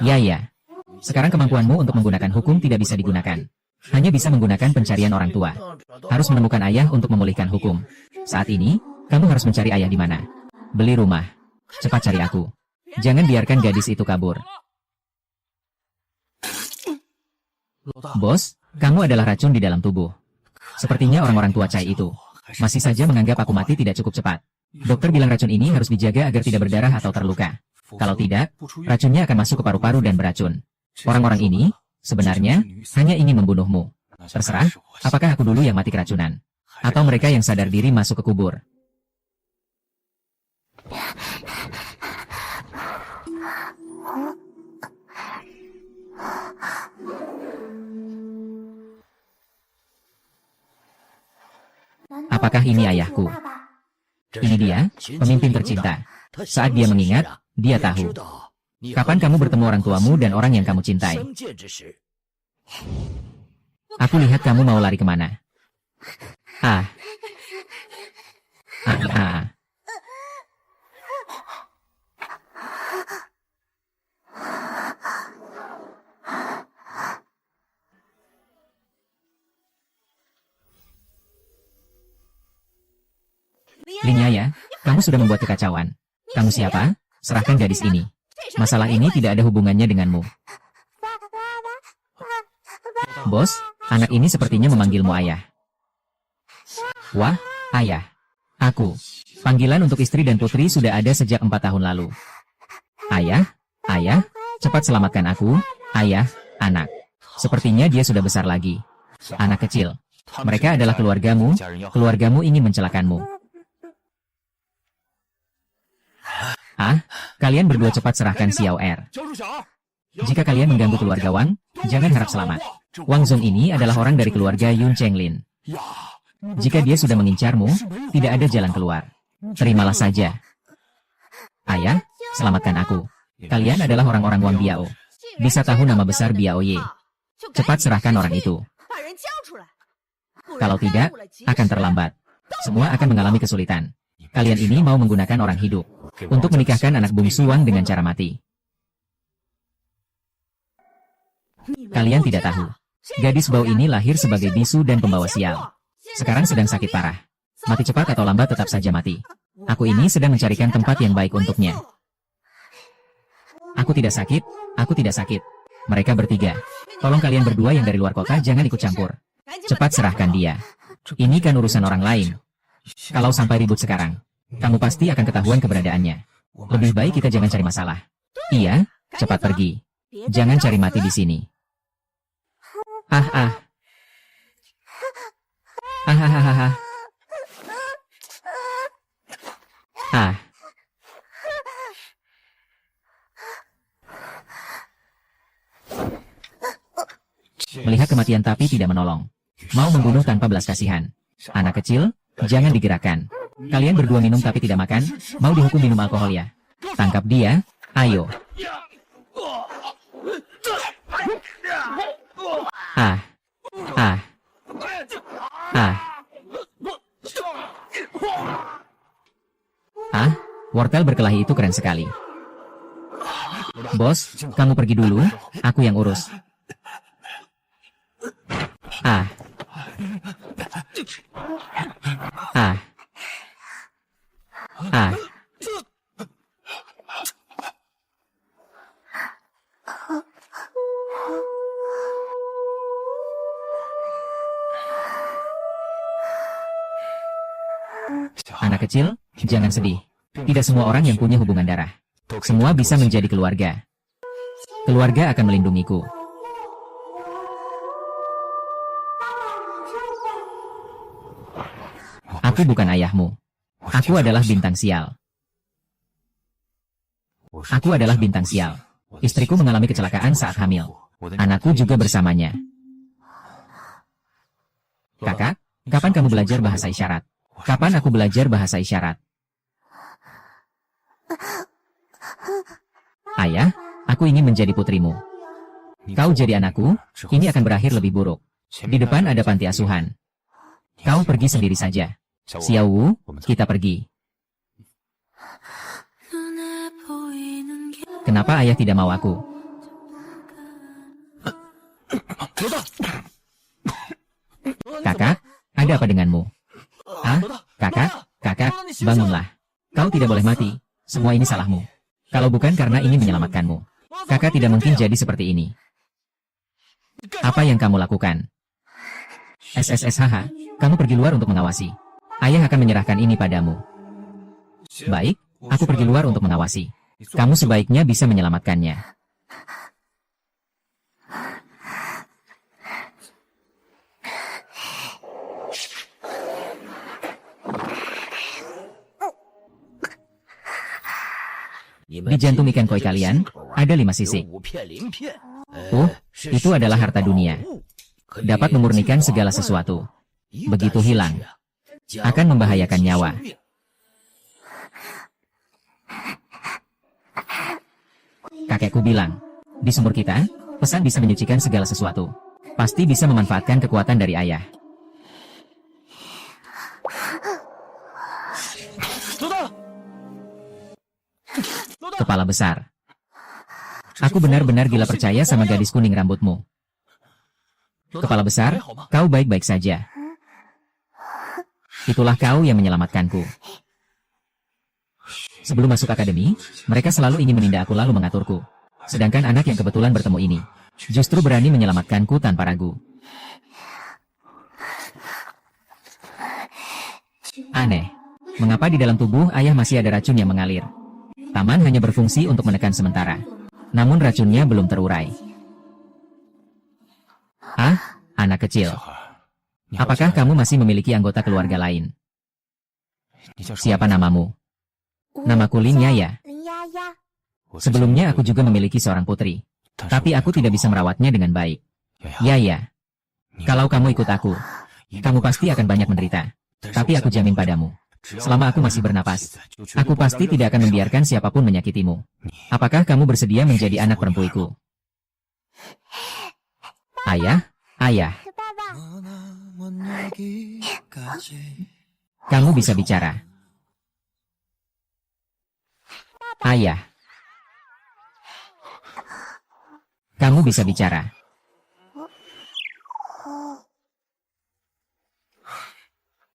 Ya, ya. Sekarang kemampuanmu untuk menggunakan hukum tidak bisa digunakan. Hanya bisa menggunakan pencarian orang tua. Harus menemukan ayah untuk memulihkan hukum. Saat ini, kamu harus mencari ayah di mana. Beli rumah. Cepat cari aku. Jangan biarkan gadis itu kabur. Bos, kamu adalah racun di dalam tubuh. Sepertinya orang-orang tua Cai itu masih saja menganggap aku mati tidak cukup cepat. Dokter bilang racun ini harus dijaga agar tidak berdarah atau terluka. Kalau tidak, racunnya akan masuk ke paru-paru dan beracun. Orang-orang ini sebenarnya hanya ingin membunuhmu. Terserah, apakah aku dulu yang mati keracunan? Atau mereka yang sadar diri masuk ke kubur? Apakah ini ayahku? Ini dia, pemimpin tercinta. Saat dia mengingat, dia tahu. Kapan kamu bertemu orang tuamu dan orang yang kamu cintai? Aku lihat kamu mau lari kemana. Ah. Ah, ah. Linyaya, kamu sudah membuat kekacauan. Kamu siapa? Serahkan gadis ini. Masalah ini tidak ada hubungannya denganmu. Bos, anak ini sepertinya memanggilmu ayah. Wah, ayah. Aku. Panggilan untuk istri dan putri sudah ada sejak 4 tahun lalu. Ayah, ayah, cepat selamatkan aku, ayah, anak. Sepertinya dia sudah besar lagi. Anak kecil. Mereka adalah keluargamu, keluargamu ingin mencelakakanmu. Ah, kalian berdua cepat serahkan Xiao Er. Jika kalian mengganggu keluarga Wang, jangan harap selamat. Wang Zong ini adalah orang dari keluarga Yun Chenglin. Jika dia sudah mengincarmu, tidak ada jalan keluar. Terimalah saja. Ayah, selamatkan aku. Kalian adalah orang-orang Wang Biao. Bisa tahu nama besar Biao Ye. Cepat serahkan orang itu. Kalau tidak, akan terlambat. Semua akan mengalami kesulitan. Kalian ini mau menggunakan orang hidup untuk menikahkan anak bungsu Wang dengan cara mati. Kalian tidak tahu. Gadis bau ini lahir sebagai bisu dan pembawa sial. Sekarang sedang sakit parah. Mati cepat atau lambat tetap saja mati. Aku ini sedang mencarikan tempat yang baik untuknya. Aku tidak sakit, aku tidak sakit. Mereka bertiga. Tolong kalian berdua yang dari luar kota jangan ikut campur. Cepat serahkan dia. Ini kan urusan orang lain. Kalau sampai ribut sekarang, kamu pasti akan ketahuan keberadaannya. Lebih baik kita jangan cari masalah. Iya, cepat pergi. Jangan cari mati di sini. Ah, ah. Ah, ah, ah, ah. Ah. Melihat kematian tapi tidak menolong. Mau membunuh tanpa belas kasihan. Anak kecil, jangan digerakkan. Kalian berdua minum tapi tidak makan, mau dihukum minum alkohol ya. Tangkap dia, ayo. Ah. Ah. Ah. Ah, wortel berkelahi itu keren sekali. Bos, kamu pergi dulu, aku yang urus. Ah. Ah. Ah. Anak kecil, jangan sedih. Tidak semua orang yang punya hubungan darah. Semua bisa menjadi keluarga. Keluarga akan melindungiku. Aku bukan ayahmu. Aku adalah bintang sial. Aku adalah bintang sial. Istriku mengalami kecelakaan saat hamil. Anakku juga bersamanya. Kakak, kapan kamu belajar bahasa isyarat? Kapan aku belajar bahasa isyarat? Ayah, aku ingin menjadi putrimu. Kau jadi anakku, ini akan berakhir lebih buruk. Di depan ada panti asuhan. Kau pergi sendiri saja. Xiao Wu, kita pergi. Kenapa ayah tidak mau aku? Kakak, ada apa denganmu? Ah, kakak, bangunlah. Kau tidak boleh mati. Semua ini salahmu. Kalau bukan karena ingin menyelamatkanmu, kakak tidak mungkin jadi seperti ini. Apa yang kamu lakukan? SSSHH, kamu pergi luar untuk mengawasi. Ayah akan menyerahkan ini padamu. Baik, aku pergi luar untuk mengawasi. Kamu sebaiknya bisa menyelamatkannya. Di jantung ikan koi kalian, ada 5 sisik. Itu adalah harta dunia. Dapat memurnikan segala sesuatu. Begitu hilang, akan membahayakan nyawa. Kakekku bilang, di sumur kita, pesan bisa menyucikan segala sesuatu. Pasti bisa memanfaatkan kekuatan dari ayah. Kepala besar. Aku benar-benar gila percaya sama gadis kuning rambutmu. Kepala besar, kau baik-baik saja. Itulah kau yang menyelamatkanku. Sebelum masuk akademi, mereka selalu ingin menindak aku lalu mengaturku. Sedangkan anak yang kebetulan bertemu ini, justru berani menyelamatkanku tanpa ragu. Aneh, mengapa di dalam tubuh ayah masih ada racun yang mengalir? Taman hanya berfungsi untuk menekan sementara. Namun racunnya belum terurai. Ah, anak kecil. Apakah kamu masih memiliki anggota keluarga lain? Siapa namamu? Namaku Lin Yaya. Sebelumnya aku juga memiliki seorang putri. Tapi aku tidak bisa merawatnya dengan baik. Yaya, kalau kamu ikut aku, kamu pasti akan banyak menderita. Tapi aku jamin padamu, selama aku masih bernapas, aku pasti tidak akan membiarkan siapapun menyakitimu. Apakah kamu bersedia menjadi anak perempuiku? Ayah, ayah. Kamu bisa bicara. Ayah. Kamu bisa bicara.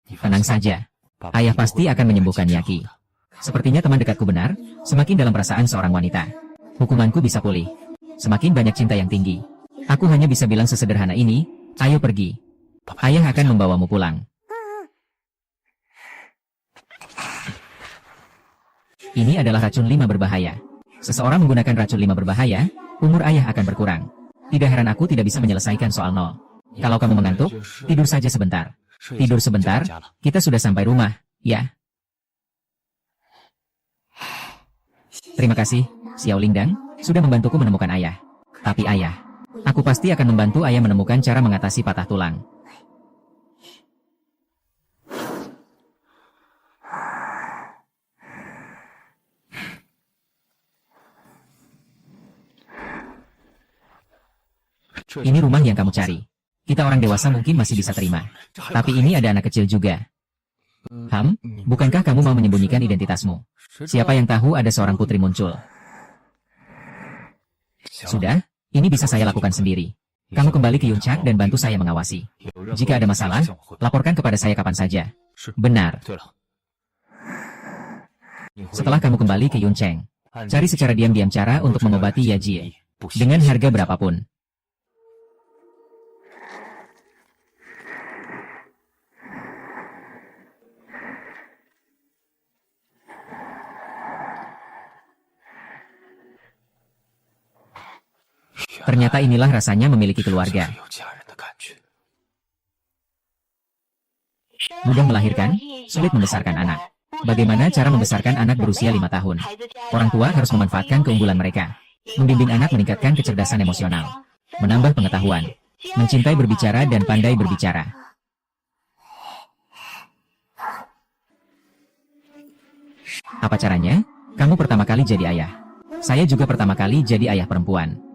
Tenang saja. Ayah pasti akan menyembuhkan Yaki. Sepertinya teman dekatku benar, semakin dalam perasaan seorang wanita, hukumanku bisa pulih. Semakin banyak cinta yang tinggi. Aku hanya bisa bilang sesederhana ini, ayo pergi. Ayah akan membawamu pulang. Ini adalah racun 5 berbahaya. Seseorang menggunakan racun 5 berbahaya, umur ayah akan berkurang. Tidak heran aku tidak bisa menyelesaikan soal 0. Kalau kamu mengantuk, tidur saja sebentar. Tidur sebentar, kita sudah sampai rumah, ya. Terima kasih, Xiao Lingdang, sudah membantuku menemukan ayah. Tapi ayah, aku pasti akan membantu ayah menemukan cara mengatasi patah tulang. Ini rumah yang kamu cari. Kita orang dewasa mungkin masih bisa terima. Tapi ini ada anak kecil juga. Bukankah kamu mau menyembunyikan identitasmu? Siapa yang tahu ada seorang putri muncul? Sudah, ini bisa saya lakukan sendiri. Kamu kembali ke Yuncak dan bantu saya mengawasi. Jika ada masalah, laporkan kepada saya kapan saja. Benar. Setelah kamu kembali ke Yuncheng, cari secara diam-diam cara untuk mengobati Yajie. Dengan harga berapapun. Ternyata inilah rasanya memiliki keluarga. Mudah melahirkan, sulit membesarkan anak. Bagaimana cara membesarkan anak berusia 5 tahun? Orang tua harus memanfaatkan keunggulan mereka. Membimbing anak meningkatkan kecerdasan emosional. Menambah pengetahuan. Mencintai berbicara dan pandai berbicara. Apa caranya? Kamu pertama kali jadi ayah. Saya juga pertama kali jadi ayah perempuan.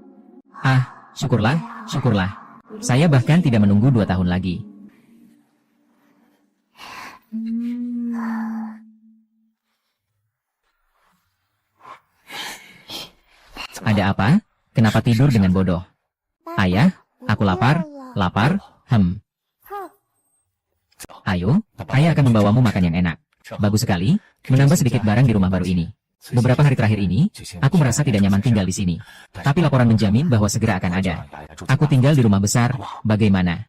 Ah, syukurlah, syukurlah. Saya bahkan tidak menunggu 2 tahun lagi. Ada apa? Kenapa tidur dengan bodoh? Ayah, Aku lapar, lapar, Ayo, ayah akan membawamu makan yang enak. Bagus sekali, menambah sedikit barang di rumah baru ini. Beberapa hari terakhir ini, aku merasa tidak nyaman tinggal di sini. Tapi laporan menjamin bahwa segera akan ada. Aku tinggal di rumah besar, bagaimana?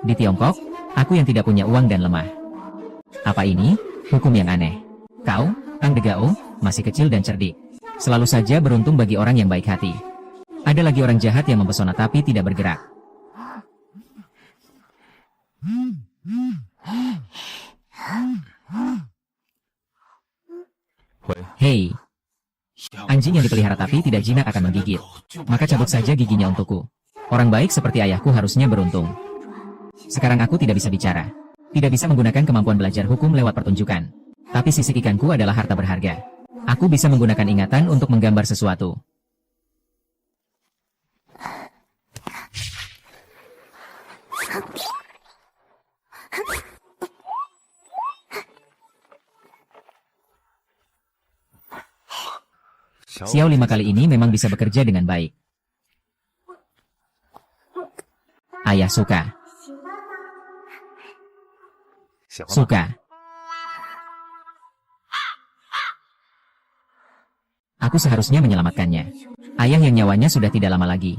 Di Tiongkok, aku yang tidak punya uang dan lemah. Apa ini? Hukum yang aneh. Kau, Tang Degao, masih kecil dan cerdik. Selalu saja beruntung bagi orang yang baik hati. Ada lagi orang jahat yang mempesona tapi tidak bergerak. Hei, anjing yang dipelihara tapi tidak jinak akan menggigit. Maka cabut saja giginya untukku. Orang baik seperti ayahku harusnya beruntung. Sekarang aku tidak bisa bicara. Tidak bisa menggunakan kemampuan belajar hukum lewat pertunjukan. Tapi sisik ikanku adalah harta berharga. Aku bisa menggunakan ingatan untuk menggambar sesuatu. Xiao 5 kali ini memang bisa bekerja dengan baik. Ayah suka. Suka. Aku seharusnya menyelamatkannya. Ayah yang nyawanya sudah tidak lama lagi.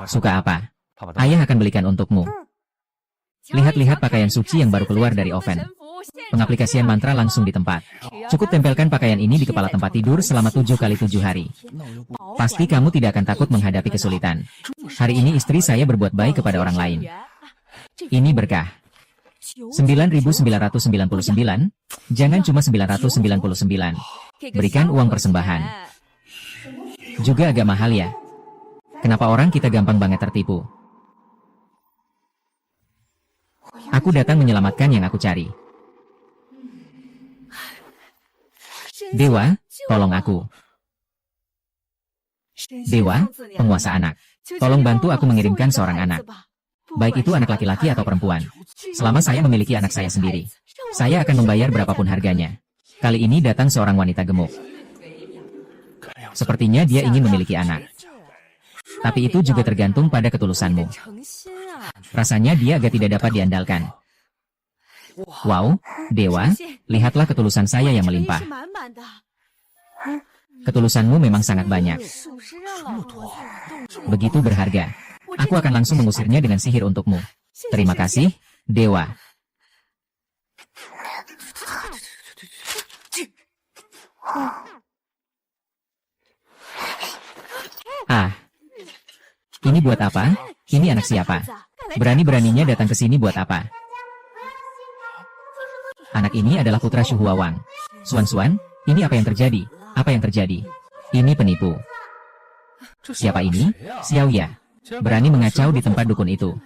Suka apa? Ayah akan belikan untukmu. Lihat-lihat pakaian suci yang baru keluar dari oven. Pengaplikasian mantra langsung di tempat. Cukup tempelkan pakaian ini di kepala tempat tidur selama 7 kali 7 hari. Pasti kamu tidak akan takut menghadapi kesulitan. Hari ini istri saya berbuat baik kepada orang lain. Ini berkah. 9.999, jangan cuma 999. Berikan uang persembahan. Juga agak mahal ya. Kenapa orang kita gampang banget tertipu? Aku datang menyelamatkan yang aku cari. Dewa, tolong aku. Dewa, penguasa anak. Tolong bantu aku mengirimkan seorang anak. Baik itu anak laki-laki atau perempuan. Selama saya memiliki anak saya sendiri, saya akan membayar berapapun harganya. Kali ini datang seorang wanita gemuk. Sepertinya dia ingin memiliki anak. Tapi itu juga tergantung pada ketulusanmu. Rasanya dia agak tidak dapat diandalkan. Wow, Dewa, lihatlah ketulusan saya yang melimpah. Ketulusanmu memang sangat banyak. Begitu berharga. Aku akan langsung mengusirnya dengan sihir untukmu. Terima kasih, Dewa. Ah, ini buat apa? Ini anak siapa? Berani-beraninya datang ke sini buat apa? Anak ini adalah putra Shu Huawang. Suan-Suan, ini apa yang terjadi? Apa yang terjadi? Ini penipu. Siapa ini? Xiao Ya. Berani mengacau di tempat dukun itu.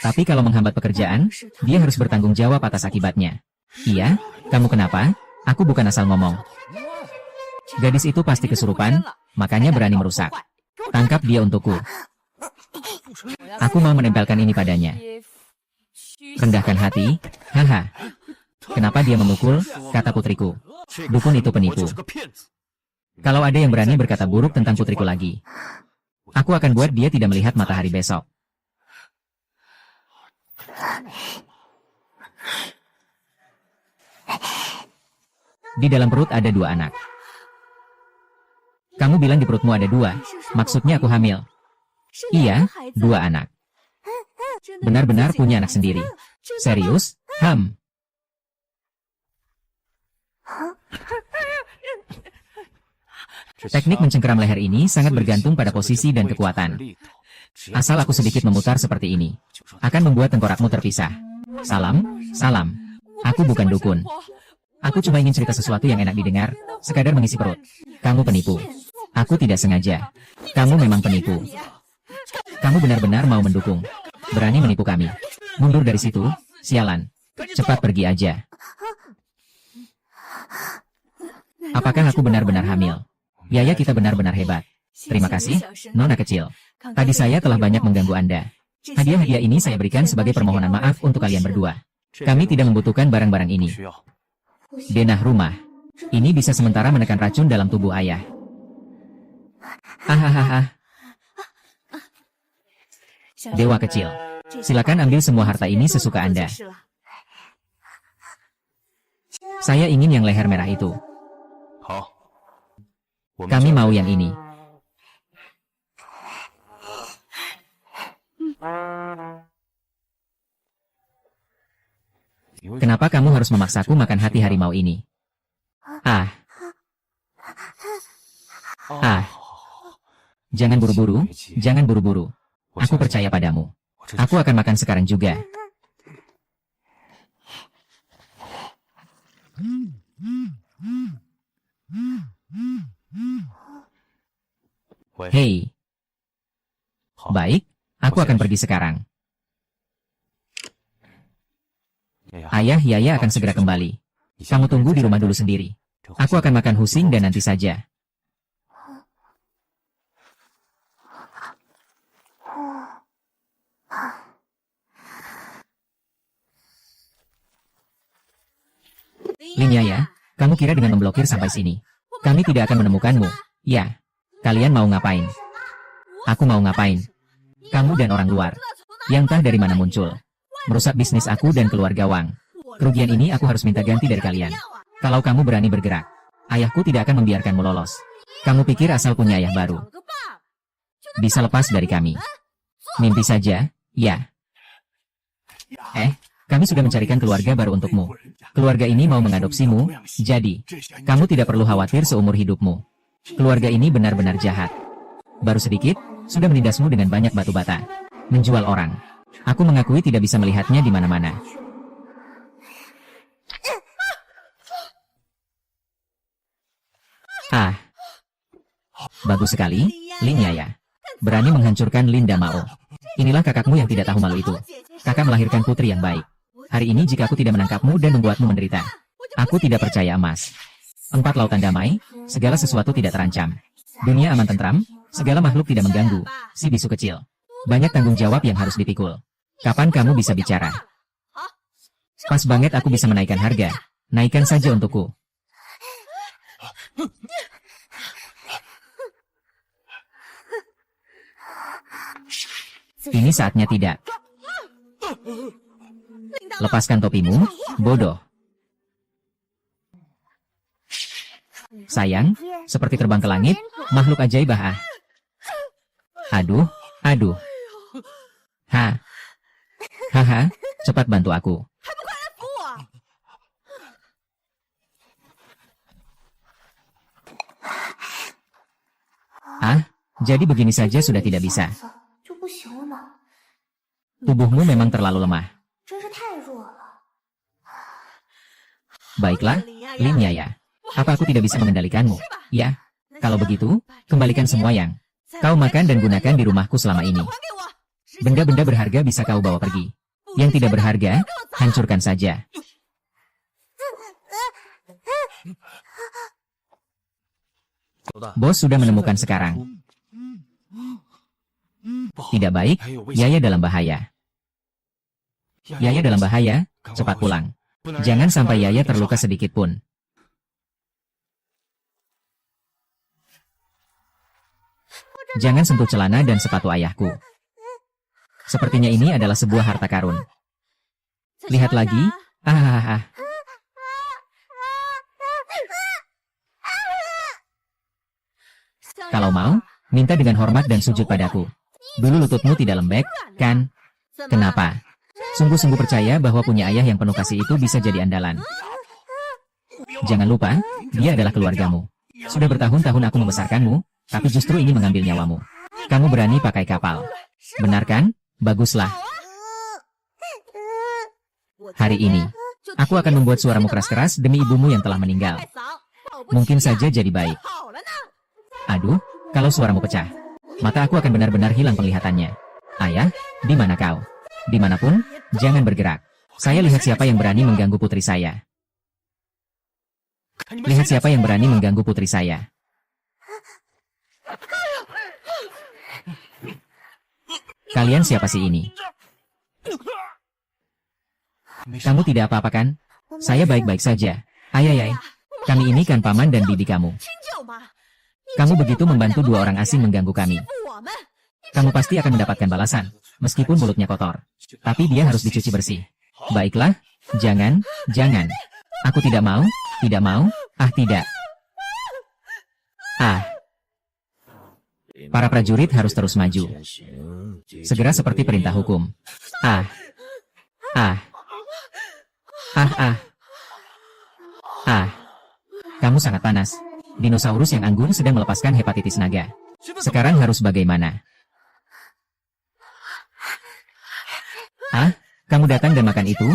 Tapi kalau menghambat pekerjaan, dia harus bertanggung jawab atas akibatnya. Iya, kamu kenapa? Aku bukan asal ngomong. Gadis itu pasti kesurupan, makanya berani merusak. Tangkap dia untukku. Aku mau menempelkan ini padanya. Rendahkan hati, haha. Kenapa dia memukul, kata putriku. Dukun itu penipu. Kalau ada yang berani berkata buruk tentang putriku lagi, aku akan buat dia tidak melihat matahari besok. Di dalam perut ada 2 anak. Kamu bilang di perutmu ada 2, maksudnya aku hamil. Iya, 2 anak. Benar-benar punya anak sendiri. Serius? Teknik mencengkeram leher ini sangat bergantung pada posisi dan kekuatan. Asal aku sedikit memutar seperti ini, akan membuat tengkorakmu terpisah. Salam, salam. Aku bukan dukun. Aku cuma ingin cerita sesuatu yang enak didengar, sekadar mengisi perut. Kamu penipu. Aku tidak sengaja. Kamu memang penipu. Kamu benar-benar mau mendukung. Berani menipu kami. Mundur dari situ, sialan. Cepat pergi aja. Apakah aku benar-benar hamil? Biaya kita benar-benar hebat. Terima kasih, Nona kecil. Tadi saya telah banyak mengganggu Anda. Hadiah-hadiah ini saya berikan sebagai permohonan maaf untuk kalian berdua. Kami tidak membutuhkan barang-barang ini. Denah rumah. Ini bisa sementara menekan racun dalam tubuh ayah. Hahaha. Dewa kecil, silakan ambil semua harta ini sesuka Anda. Saya ingin yang leher merah itu. Kami mau yang ini. Kenapa kamu harus memaksaku makan hati harimau ini? Ah. Jangan buru-buru, jangan buru-buru. Aku percaya padamu. Aku akan makan sekarang juga. Hei. Baik, aku akan pergi sekarang. Ayah Yaya akan segera kembali. Kamu tunggu di rumah dulu sendiri. Aku akan makan husing dan nanti saja. Lin Yaya, kamu kira dengan memblokir sampai sini, kami tidak akan menemukanmu? Ya. Kalian mau ngapain? Aku mau ngapain? Kamu dan orang luar. Yang entah dari mana muncul. Merusak bisnis aku dan keluarga Wang. Kerugian ini aku harus minta ganti dari kalian. Kalau kamu berani bergerak, ayahku tidak akan membiarkanmu lolos. Kamu pikir asal punya ayah baru bisa lepas dari kami? Mimpi saja, ya. Kami sudah mencarikan keluarga baru untukmu. Keluarga ini mau mengadopsimu, jadi kamu tidak perlu khawatir seumur hidupmu. Keluarga ini benar-benar jahat. Baru sedikit, sudah menindasmu dengan banyak batu bata. Menjual orang. Aku mengakui tidak bisa melihatnya di mana-mana. Bagus sekali, Lin Yaya. Berani menghancurkan Linda Mao. Inilah kakakmu yang tidak tahu malu itu. Kakak melahirkan putri yang baik. Hari ini jika aku tidak menangkapmu dan membuatmu menderita, aku tidak percaya emas. 4 lautan damai, segala sesuatu tidak terancam. Dunia aman tentram, segala makhluk tidak mengganggu, si bisu kecil. Banyak tanggung jawab yang harus dipikul. Kapan kamu bisa bicara? Pas banget aku bisa menaikkan harga. Naikkan saja untukku. Ini saatnya tidak. Lepaskan topimu, bodoh. Sayang, seperti terbang ke langit, makhluk ajaib ah. Aduh. Haha, cepat bantu aku. Jadi begini saja sudah tidak bisa. Tubuhmu memang terlalu lemah. Baiklah, Lin Yaya. Apa aku tidak bisa mengendalikanmu? Ya, kalau begitu, kembalikan semua yang kau makan dan gunakan di rumahku selama ini. Benda-benda berharga bisa kau bawa pergi. Yang tidak berharga, hancurkan saja. Bos sudah menemukan sekarang. Tidak baik, Yaya dalam bahaya. Yaya dalam bahaya, cepat pulang. Jangan sampai Yaya terluka sedikit pun. Jangan sentuh celana dan sepatu ayahku. Sepertinya ini adalah sebuah harta karun. Lihat lagi. Kalau mau, minta dengan hormat dan sujud padaku. Dulu lututmu tidak lembek, kan? Kenapa? Sungguh-sungguh percaya bahwa punya ayah yang penuh kasih itu bisa jadi andalan. Jangan lupa, dia adalah keluargamu. Sudah bertahun-tahun aku membesarkanmu, tapi justru ini mengambil nyawamu. Kamu berani pakai kapal. Benar kan? Baguslah. Hari ini, aku akan membuat suaramu keras-keras demi ibumu yang telah meninggal. Mungkin saja jadi baik. Aduh, kalau suaramu pecah, mata aku akan benar-benar hilang penglihatannya. Ayah, di mana kau? Dimanapun, jangan bergerak. Saya lihat siapa yang berani mengganggu putri saya. Lihat siapa yang berani mengganggu putri saya. Kalian siapa sih ini? Kamu tidak apa-apa kan? Saya baik-baik saja. Ayayay. Kami ini kan paman dan bibi kamu. Kamu begitu membantu dua orang asing mengganggu kami. Kamu pasti akan mendapatkan balasan, meskipun mulutnya kotor. Tapi dia harus dicuci bersih. Baiklah, jangan. Aku tidak mau, tidak. Para prajurit harus terus maju. Segera seperti perintah hukum. Kamu sangat panas. Dinosaurus yang anggun sedang melepaskan hepatitis naga. Sekarang harus bagaimana? Kamu datang dan makan itu?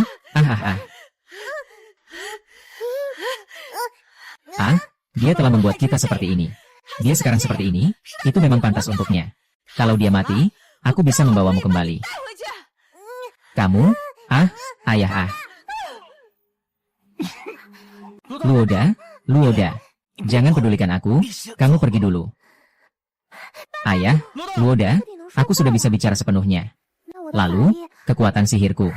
Dia telah membuat kita seperti ini. Dia sekarang seperti ini, itu memang pantas untuknya. Kalau dia mati, aku bisa membawamu kembali. Kamu? Ayah. Luoda. Jangan pedulikan aku, kamu pergi dulu. Ayah, Luoda, aku sudah bisa bicara sepenuhnya. Lalu, kekuatan sihirku.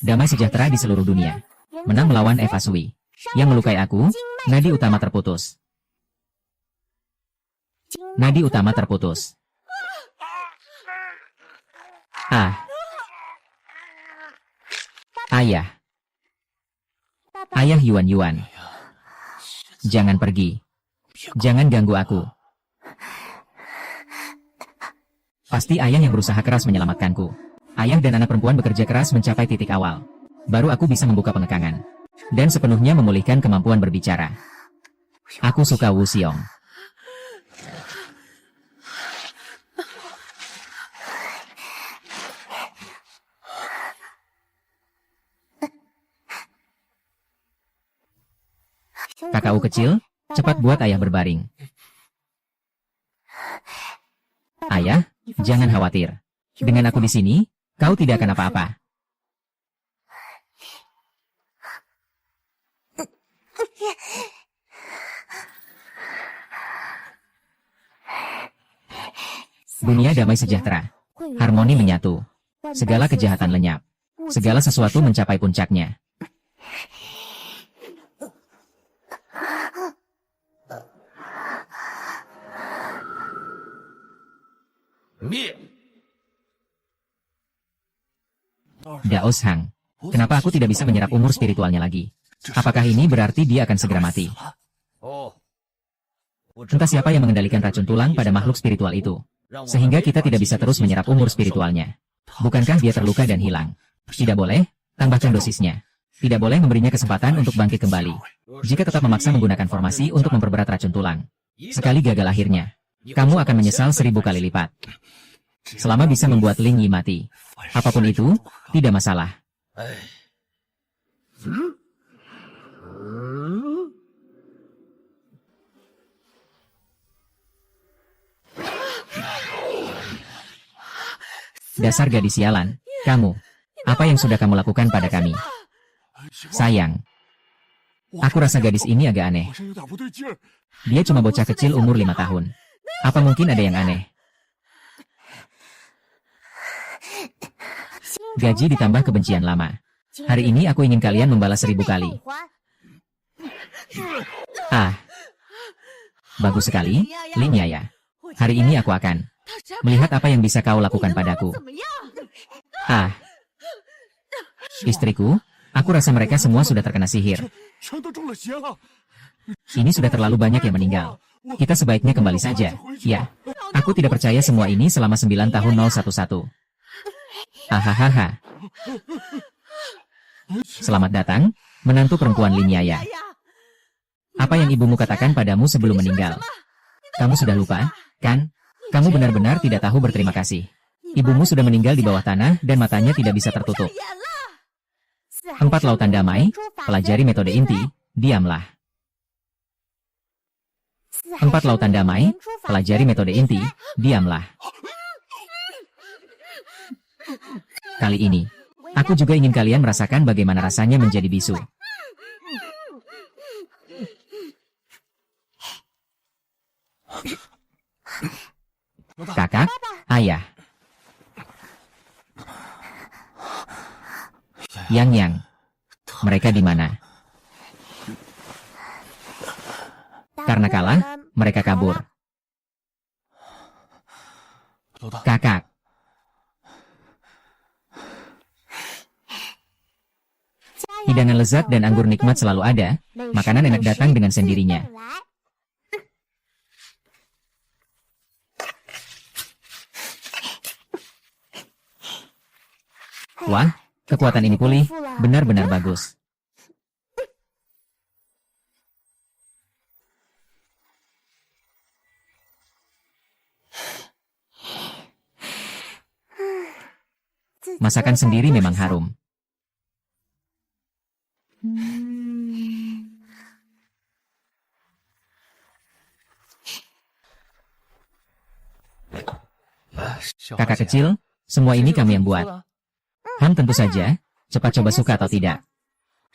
Damai sejahtera di seluruh dunia. Menang melawan Eva Sui. Yang melukai aku, nadi utama terputus. Ayah Yuan. Jangan pergi. Jangan ganggu aku. Pasti ayah yang berusaha keras menyelamatkanku. Ayah dan anak perempuan bekerja keras mencapai titik awal. Baru aku bisa membuka pengekangan. Dan sepenuhnya memulihkan kemampuan berbicara. Aku suka Wu Xiong. Kakakku kecil, cepat buat ayah berbaring. Ayah, jangan khawatir. Dengan aku di sini, kau tidak akan apa-apa. Dunia damai sejahtera. Harmoni menyatu. Segala kejahatan lenyap. Segala sesuatu mencapai puncaknya. Daos Hang. Kenapa aku tidak bisa menyerap umur spiritualnya lagi? Apakah ini berarti dia akan segera mati? Entah siapa yang mengendalikan racun tulang pada makhluk spiritual itu. Sehingga kita tidak bisa terus menyerap umur spiritualnya. Bukankah dia terluka dan hilang? Tidak boleh, tambahkan dosisnya. Tidak boleh memberinya kesempatan untuk bangkit kembali. Jika tetap memaksa menggunakan formasi untuk memperberat racun tulang. Sekali gagal akhirnya, kamu akan menyesal 1000 kali lipat. Selama bisa membuat Ling Yi mati. Apapun itu, tidak masalah. Dasar gadis sialan, kamu. Apa yang sudah kamu lakukan pada kami? Sayang. Aku rasa gadis ini agak aneh. Dia cuma bocah kecil umur 5 tahun. Apa mungkin ada yang aneh? Gaji ditambah kebencian lama. Hari ini aku ingin kalian membalas 1000 kali. Bagus sekali, Ling Yaya. Hari ini aku akan melihat apa yang bisa kau lakukan padaku. Istriku, aku rasa mereka semua sudah terkena sihir. Ini sudah terlalu banyak yang meninggal. Kita sebaiknya kembali saja. Ya, aku tidak percaya semua ini selama 9 tahun 011. Selamat datang, menantu perempuan Lin Yaya. Apa yang ibumu katakan padamu sebelum meninggal? Kamu sudah lupa, kan? Kamu benar-benar tidak tahu berterima kasih. Ibumu sudah meninggal di bawah tanah dan matanya tidak bisa tertutup. 4 lautan damai, pelajari metode inti, diamlah. 4 lautan damai, pelajari metode inti, diamlah. Kali ini, aku juga ingin kalian merasakan bagaimana rasanya menjadi bisu. Kakak, ayah. Yang, mereka di mana? Karena kalah, mereka kabur. Kakak. Hidangan lezat dan anggur nikmat selalu ada, makanan enak datang dengan sendirinya. Wah, kekuatan ini pulih, benar-benar bagus. Masakan sendiri memang harum. Kakak kecil, semua ini kami yang buat. Tentu saja, cepat coba suka atau tidak.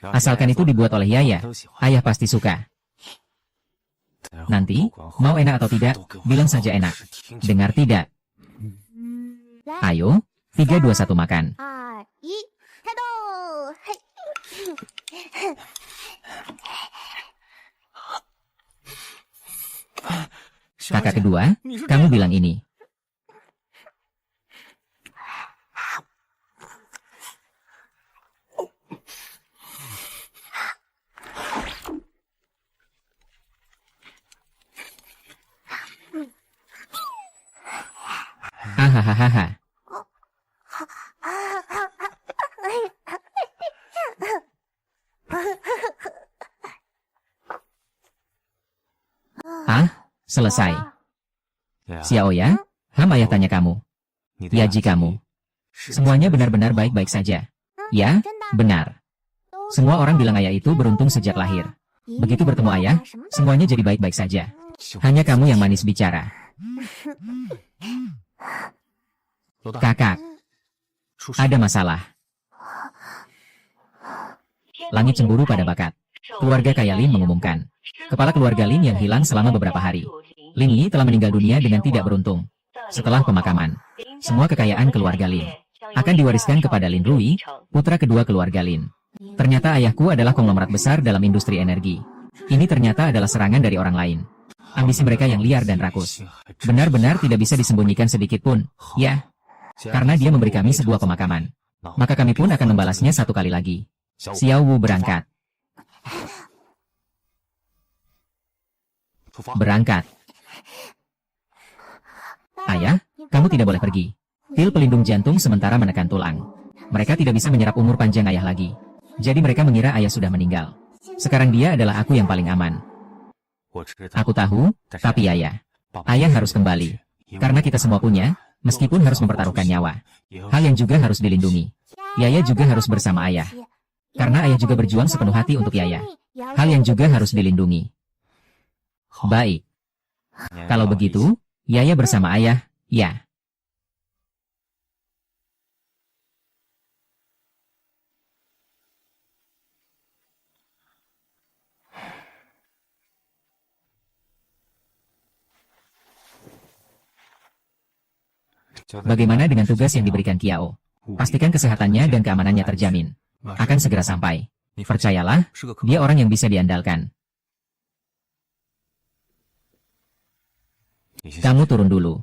Asalkan itu dibuat oleh Yaya, ayah pasti suka. Nanti, mau enak atau tidak, bilang saja enak. Dengar tidak? Ayo, 3, 2, 1 makan. Kakak kedua, kamu bilang ini. Hahaha. Selesai. Xiaoya, ayah tanya kamu. Ya Ji kamu. Semuanya benar-benar baik-baik saja. Ya, benar. Semua orang bilang ayah itu beruntung sejak lahir. Begitu bertemu ayah, semuanya jadi baik-baik saja. Hanya kamu yang manis bicara. Kakak, ada masalah. Langit cemburu pada bakat. Keluarga kaya Lin mengumumkan. Kepala keluarga Lin yang hilang selama beberapa hari. Lin Yi telah meninggal dunia dengan tidak beruntung. Setelah pemakaman, semua kekayaan keluarga Lin akan diwariskan kepada Lin Rui, putra kedua keluarga Lin. Ternyata ayahku adalah konglomerat besar dalam industri energi. Ini ternyata adalah serangan dari orang lain. Ambisi mereka yang liar dan rakus. Benar-benar tidak bisa disembunyikan sedikit pun. Ya, karena dia memberi kami sebuah pemakaman. Maka kami pun akan membalasnya satu kali lagi. Xiao Wu berangkat. Ayah, kamu tidak boleh pergi. Pil pelindung jantung sementara menekan tulang. Mereka tidak bisa menyerap umur panjang ayah lagi. Jadi mereka mengira ayah sudah meninggal. Sekarang dia adalah aku yang paling aman. Aku tahu, tapi ayah harus kembali. Karena kita semua punya, meskipun harus mempertaruhkan nyawa. Hal yang juga harus dilindungi. Yaya juga harus bersama ayah. Karena ayah juga berjuang sepenuh hati untuk Yaya. Hal yang juga harus dilindungi. Baik. Kalau begitu, Yaya bersama ayah, ya. Bagaimana dengan tugas yang diberikan Kiao? Pastikan kesehatannya dan keamanannya terjamin. Akan segera sampai. Percayalah, dia orang yang bisa diandalkan. Kamu turun dulu.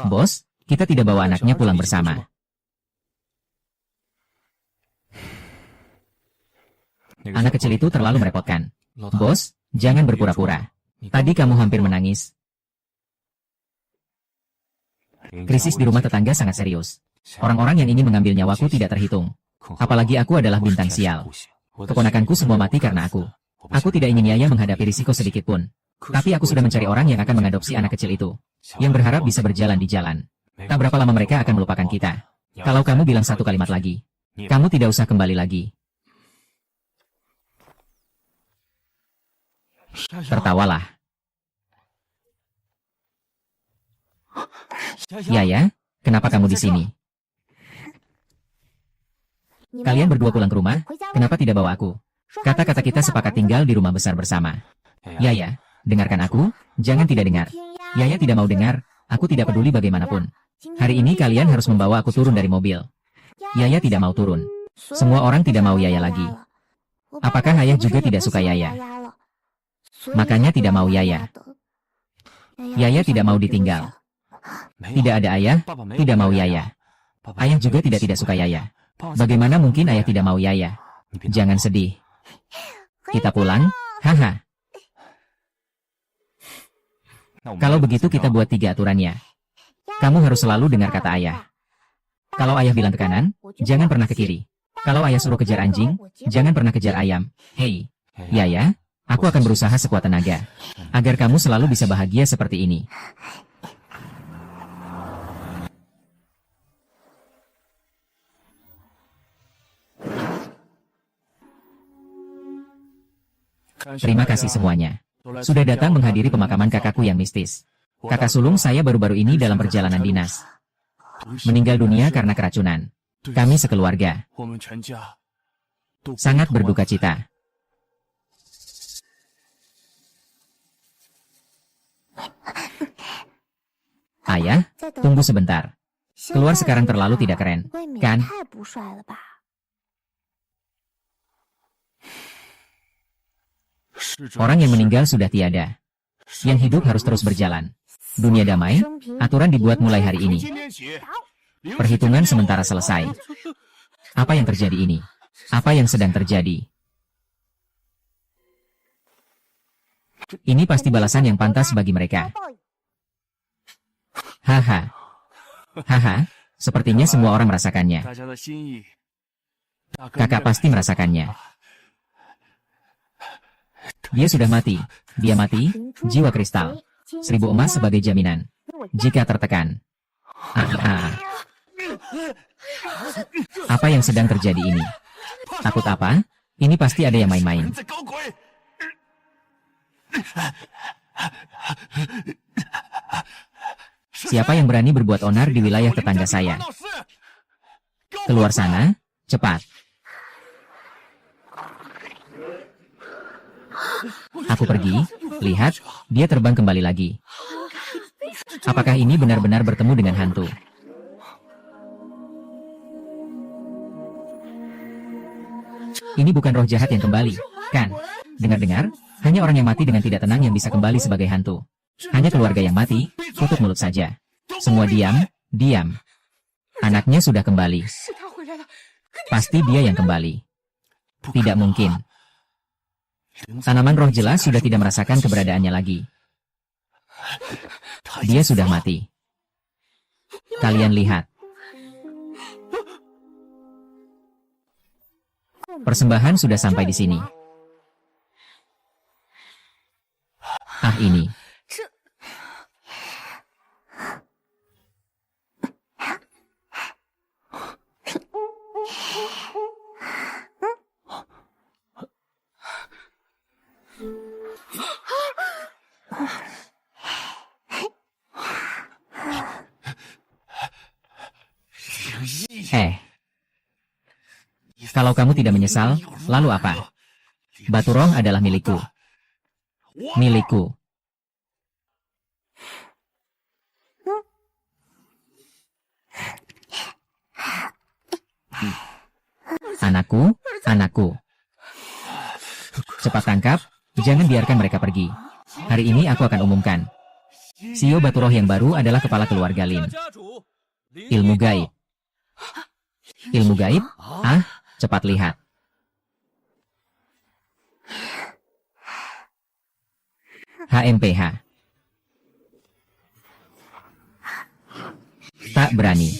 Bos, kita tidak bawa anaknya pulang bersama. Anak kecil itu terlalu merepotkan. Bos, jangan berpura-pura. Tadi kamu hampir menangis. Krisis di rumah tetangga sangat serius. Orang-orang yang ingin mengambil nyawaku tidak terhitung. Apalagi aku adalah bintang sial. Keponakanku semua mati karena aku. Aku tidak ingin Yaya menghadapi risiko sedikit pun. Tapi aku sudah mencari orang yang akan mengadopsi anak kecil itu. Yang berharap bisa berjalan di jalan. Tak berapa lama mereka akan melupakan kita. Kalau kamu bilang satu kalimat lagi, kamu tidak usah kembali lagi. Tertawalah. Yaya, kenapa kamu di sini? Kalian berdua pulang ke rumah, kenapa tidak bawa aku? Kata-kata kita sepakat tinggal di rumah besar bersama. Yaya, Dengarkan aku, jangan tidak dengar. Yaya tidak mau dengar, aku tidak peduli bagaimanapun. Hari ini kalian harus membawa aku turun dari mobil. Yaya tidak mau turun. Semua orang tidak mau Yaya lagi. Apakah ayah juga tidak suka Yaya? Makanya tidak mau Yaya. Yaya tidak mau ditinggal. Tidak ada ayah, tidak mau Yaya. Ayah juga tidak suka Yaya. Bagaimana mungkin ayah tidak mau Yaya? Jangan sedih. Kita pulang, haha. Kalau begitu kita buat 3 aturannya. Kamu harus selalu dengar kata ayah. Kalau ayah bilang ke kanan, jangan pernah ke kiri. Kalau ayah suruh kejar anjing, jangan pernah kejar ayam. Hei, Yaya, aku akan berusaha sekuat tenaga. Agar kamu selalu bisa bahagia seperti ini. Terima kasih semuanya. Sudah datang menghadiri pemakaman kakakku yang mistis. Kakak sulung saya baru-baru ini dalam perjalanan dinas. Meninggal dunia karena keracunan. Kami sekeluarga sangat berduka cita. Ayah, tunggu sebentar. Keluar sekarang terlalu tidak keren, kan? Orang yang meninggal sudah tiada. Yang hidup harus terus berjalan. Dunia damai, aturan dibuat mulai hari ini. Perhitungan sementara selesai. Apa yang terjadi ini? Apa yang sedang terjadi? Ini pasti balasan yang pantas bagi mereka. Haha. Haha, sepertinya semua orang merasakannya. Kakak pasti merasakannya. Dia sudah mati. Dia mati, jiwa kristal. 1000 emas sebagai jaminan. Jika tertekan. Apa yang sedang terjadi ini? Takut apa? Ini pasti ada yang main-main. Siapa yang berani berbuat onar di wilayah tetangga saya? Keluar sana, cepat. Aku pergi, lihat, dia terbang kembali lagi. Apakah ini benar-benar bertemu dengan hantu? Ini bukan roh jahat yang kembali, kan? Dengar-dengar, hanya orang yang mati dengan tidak tenang yang bisa kembali sebagai hantu. Hanya keluarga yang mati, tutup mulut saja. Semua diam, diam. Anaknya sudah kembali. Pasti dia yang kembali. Tidak mungkin. Tanaman roh jelas sudah tidak merasakan keberadaannya lagi. Dia sudah mati. Kalian lihat. Persembahan sudah sampai di sini. Ah, ini. Kalau kamu tidak menyesal, lalu apa? Batu roh adalah milikku. Milikku. Anakku, anakku. Cepat tangkap, jangan biarkan mereka pergi. Hari ini aku akan umumkan. CEO Batu Roh yang baru adalah kepala keluarga Lin. Ilmu gaib. Ilmu gaib? Ah, cepat lihat. HMPH. Tak berani.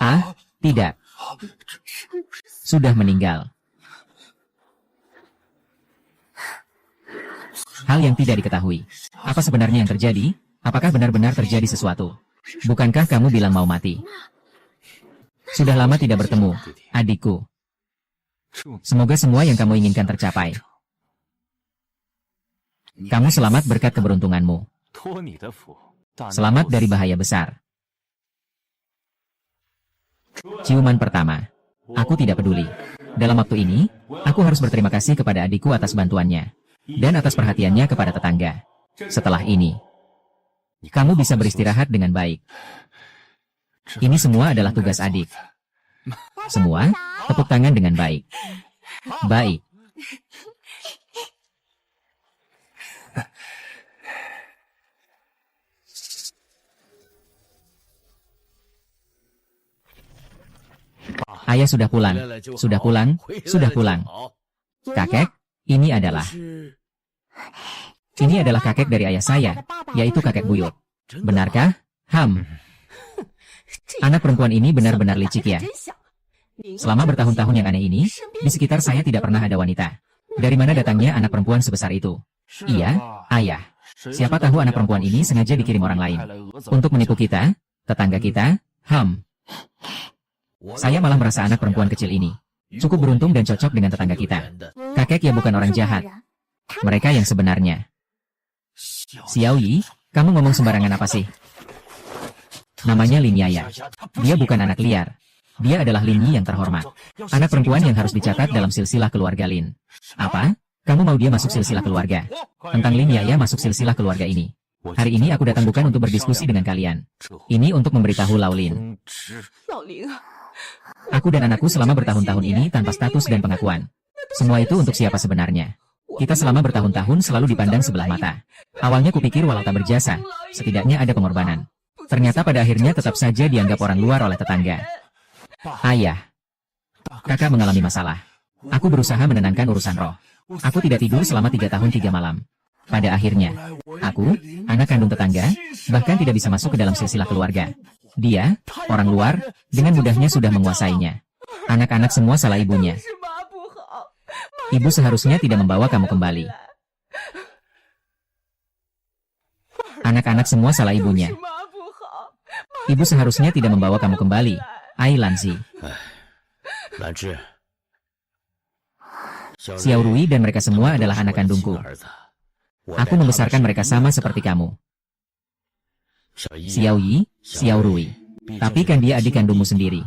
Ah, tidak. Sudah meninggal. Hal yang tidak diketahui. Apa sebenarnya yang terjadi? Apakah benar-benar terjadi sesuatu? Bukankah kamu bilang mau mati? Sudah lama tidak bertemu, adikku. Semoga semua yang kamu inginkan tercapai. Kamu selamat berkat keberuntunganmu. Selamat dari bahaya besar. Ciuman pertama. Aku tidak peduli. Dalam waktu ini, aku harus berterima kasih kepada adikku atas bantuannya. Dan atas perhatiannya kepada tetangga. Setelah ini, kamu bisa beristirahat dengan baik. Ini semua adalah tugas adik. Semua, tepuk tangan dengan baik. Baik. Ayah sudah pulang. Sudah pulang. Sudah pulang. Kakek, ini adalah kakek dari ayah saya, yaitu kakek buyut. Benarkah? Anak perempuan ini benar-benar licik ya. Selama bertahun-tahun yang aneh ini, di sekitar saya tidak pernah ada wanita. Dari mana datangnya anak perempuan sebesar itu? Iya, ayah. Siapa tahu anak perempuan ini sengaja dikirim orang lain. Untuk menipu kita, tetangga kita, Saya malah merasa anak perempuan kecil ini cukup beruntung dan cocok dengan tetangga kita. Kakek ya bukan orang jahat. Mereka yang sebenarnya. Xiao Yi, kamu ngomong sembarangan apa sih? Namanya Lin Yaya. Dia bukan anak liar. Dia adalah Lin Yi yang terhormat. Anak perempuan yang harus dicatat dalam silsilah keluarga Lin. Apa? Kamu mau dia masuk silsilah keluarga? Tentang Lin Yaya masuk silsilah keluarga ini. Hari ini aku datang bukan untuk berdiskusi dengan kalian. Ini untuk memberitahu Lao Lin. Aku dan anakku selama bertahun-tahun ini tanpa status dan pengakuan. Semua itu untuk siapa sebenarnya? Kita selama bertahun-tahun selalu dipandang sebelah mata. Awalnya kupikir walau tak berjasa, setidaknya ada pengorbanan. Ternyata pada akhirnya tetap saja dianggap orang luar oleh tetangga. Ayah, kakak mengalami masalah. Aku berusaha menenangkan urusan roh. Aku tidak tidur selama 3 tahun 3 malam. Pada akhirnya, aku, anak kandung tetangga, bahkan tidak bisa masuk ke dalam silsilah keluarga. Dia, orang luar, dengan mudahnya sudah menguasainya. Anak-anak semua salah ibunya. Ibu seharusnya tidak membawa kamu kembali. Anak-anak semua salah ibunya. Ibu seharusnya tidak membawa kamu kembali. Ai Lanzi. Xiao Rui dan mereka semua adalah anak kandungku. Aku membesarkan mereka sama seperti kamu. Xiao Yi, Xiao Rui. Tapi kan dia adik kandungmu sendiri.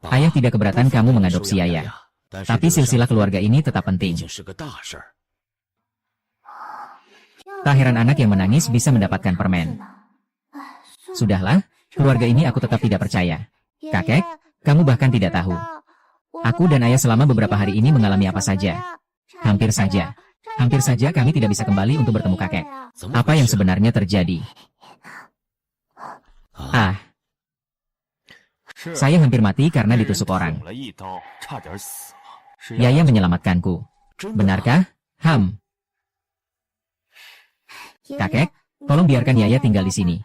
Ayah tidak keberatan kamu mengadopsi ayah. Tapi silsilah keluarga ini tetap penting. Tak heran anak yang menangis bisa mendapatkan permen. Sudahlah, keluarga ini aku tetap tidak percaya. Kakek, kamu bahkan tidak tahu. Aku dan ayah selama beberapa hari ini mengalami apa saja. Hampir saja kami tidak bisa kembali untuk bertemu kakek. Apa yang sebenarnya terjadi? Saya hampir mati karena ditusuk orang. Yaya menyelamatkanku. Benarkah? Kakek, tolong biarkan Yaya tinggal di sini.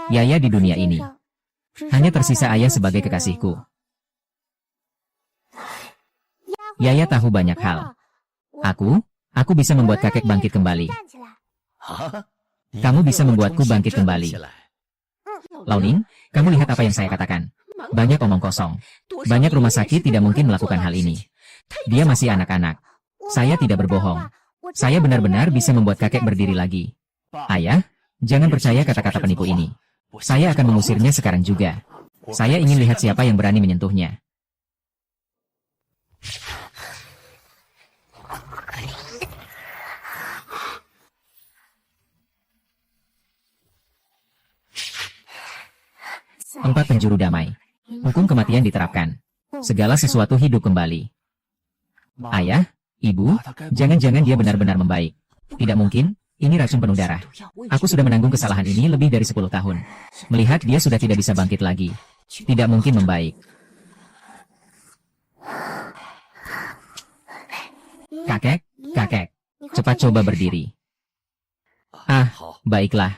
Yaya di dunia ini. Hanya tersisa ayah sebagai kekasihku. Yaya tahu banyak hal. Aku bisa membuat kakek bangkit kembali. Kamu bisa membuatku bangkit kembali. Launing, kamu lihat apa yang saya katakan. Banyak omong kosong. Banyak rumah sakit tidak mungkin melakukan hal ini. Dia masih anak-anak. Saya tidak berbohong. Saya benar-benar bisa membuat kakek berdiri lagi. Ayah, jangan percaya kata-kata penipu ini. Saya akan mengusirnya sekarang juga. Saya ingin lihat siapa yang berani menyentuhnya. Empat penjuru damai. Hukum kematian diterapkan. Segala sesuatu hidup kembali. Ayah, ibu, jangan-jangan dia benar-benar membaik. Tidak mungkin, ini racun penuh darah. Aku sudah menanggung kesalahan ini lebih dari 10 tahun. Melihat dia sudah tidak bisa bangkit lagi. Tidak mungkin membaik. Kakek, cepat coba berdiri. Baiklah.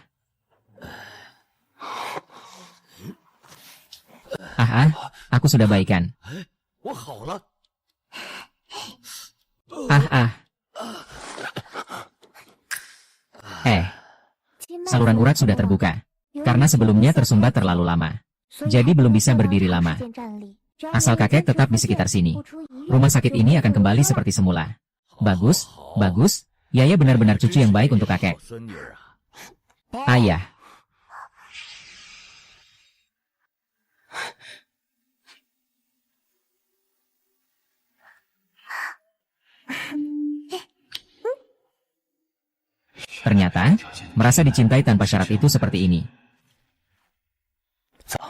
Aku sudah baikan. Saluran urat sudah terbuka. Karena sebelumnya tersumbat terlalu lama. Jadi belum bisa berdiri lama. Asal kakek tetap di sekitar sini. Rumah sakit ini akan kembali seperti semula. Bagus. Yaya benar-benar cucu yang baik untuk kakek. Ayah. Ternyata, merasa dicintai tanpa syarat itu seperti ini.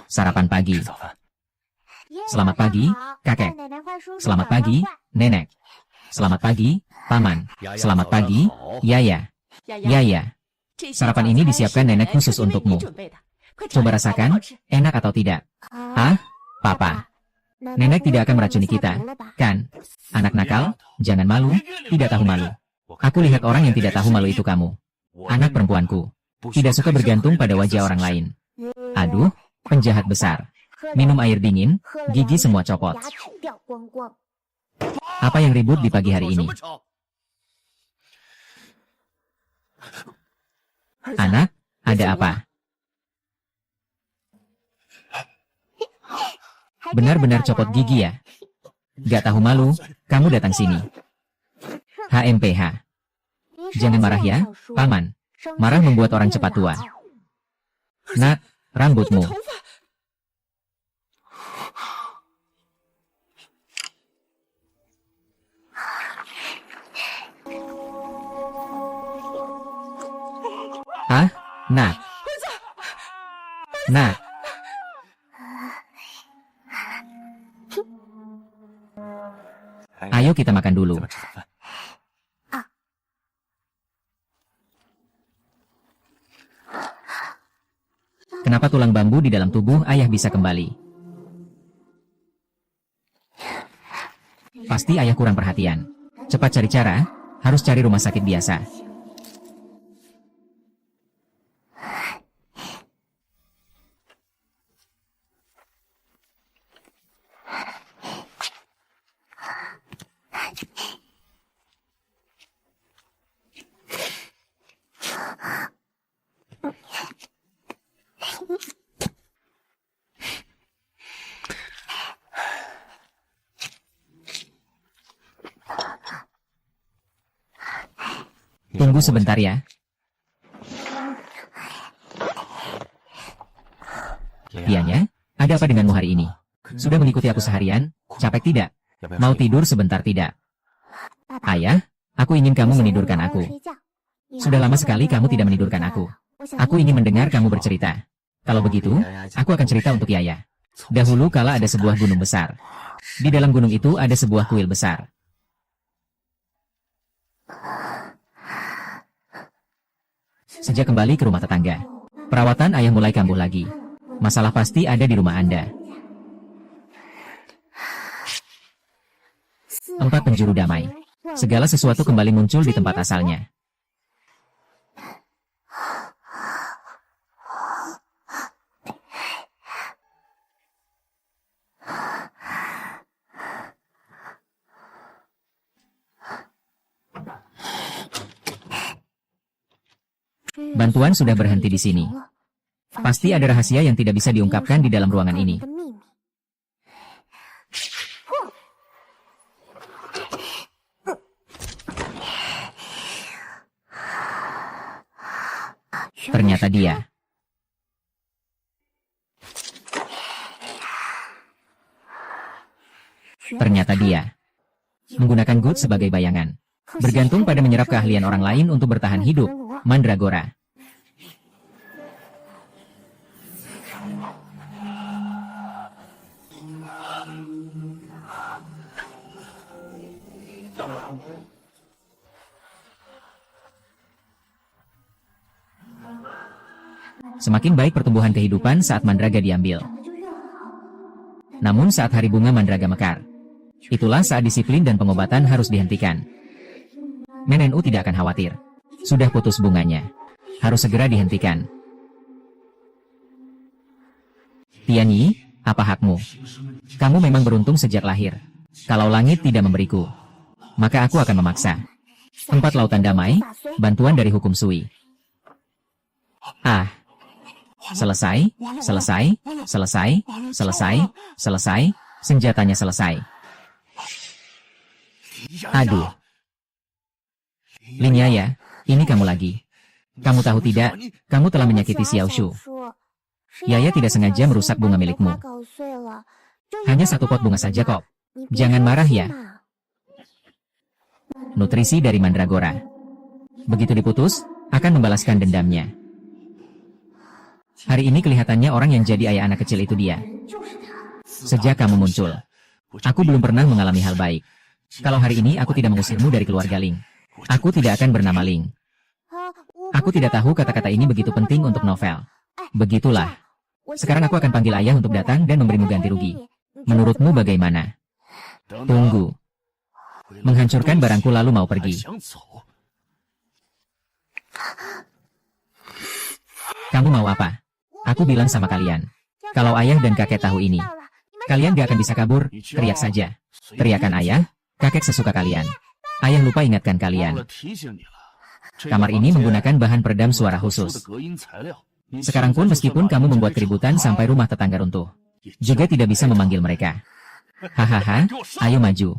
Sarapan pagi. Selamat pagi, kakek. Selamat pagi, nenek. Selamat pagi, paman. Selamat pagi, Yaya. Yaya. Sarapan ini disiapkan nenek khusus untukmu. Coba rasakan, enak atau tidak? Ah, papa. Nenek tidak akan meracuni kita, kan? Anak nakal, jangan malu, tidak tahu malu. Aku lihat orang yang tidak tahu malu itu kamu. Anak perempuanku. Tidak suka bergantung pada wajah orang lain. Aduh, penjahat besar. Minum air dingin, gigi semua copot. Apa yang ribut di pagi hari ini? Anak, ada apa? Benar-benar copot gigi ya? Gak tahu malu, kamu datang sini. HMPH. Jangan marah ya, paman. Marah membuat orang cepat tua. Nak, rambutmu. Ah, nak. Nak. Ayo kita makan dulu. Kenapa tulang bambu di dalam tubuh ayah bisa kembali? Pasti ayah kurang perhatian. Cepat cari cara, harus cari rumah sakit biasa. Tunggu sebentar ya. Tianya, ada apa denganmu hari ini? Sudah mengikuti aku seharian, capek tidak? Mau tidur sebentar tidak? Ayah, aku ingin kamu menidurkan aku. Sudah lama sekali kamu tidak menidurkan aku. Aku ingin mendengar kamu bercerita. Kalau begitu, aku akan cerita untuk Yaya. Dahulu kala ada sebuah gunung besar. Di dalam gunung itu ada sebuah kuil besar. Sejak kembali ke rumah tetangga, perawatan ayah mulai kambuh lagi. Masalah pasti ada di rumah Anda. 4 penjuru damai. Segala sesuatu kembali muncul di tempat asalnya. Bantuan sudah berhenti di sini. Pasti ada rahasia yang tidak bisa diungkapkan di dalam ruangan ini. Ternyata dia. Ternyata dia. Menggunakan Good sebagai bayangan. Bergantung pada menyerap keahlian orang lain untuk bertahan hidup. Mandragora. Semakin baik pertumbuhan kehidupan saat mandraga diambil. Namun saat hari bunga mandraga mekar, itulah saat disiplin dan pengobatan harus dihentikan. Menenu tidak akan khawatir. Sudah putus bunganya. Harus segera dihentikan. Tianyi, apa hakmu? Kamu memang beruntung sejak lahir. Kalau langit tidak memberiku, maka aku akan memaksa. 4 lautan damai, bantuan dari hukum Sui. Ah. Selesai, selesai, selesai, selesai, selesai, senjatanya selesai. Aduh. Lin Yaya, ini kamu lagi. Kamu tahu tidak, kamu telah menyakiti Xiao Shu. Yaya tidak sengaja merusak bunga milikmu. Hanya 1 pot bunga saja kok. Jangan marah ya. Nutrisi dari mandragora. Begitu diputus, akan membalaskan dendamnya. Hari ini kelihatannya orang yang jadi ayah anak kecil itu dia. Sejak kamu muncul, aku belum pernah mengalami hal baik. Kalau hari ini aku tidak mengusirmu dari keluarga Ling, aku tidak akan bernama Ling. Aku tidak tahu kata-kata ini begitu penting untuk novel. Begitulah. Sekarang aku akan panggil ayah untuk datang dan memberimu ganti rugi. Menurutmu bagaimana? Tunggu. Menghancurkan barangku lalu mau pergi. Kamu mau apa? Aku bilang sama kalian. Kalau ayah dan kakek tahu ini, kalian gak akan bisa kabur, teriak saja. Teriakan ayah, kakek sesuka kalian. Ayah lupa ingatkan kalian. Kamar ini menggunakan bahan peredam suara khusus. Sekarang pun meskipun kamu membuat keributan sampai rumah tetangga runtuh, juga tidak bisa memanggil mereka. Hahaha, ayo maju.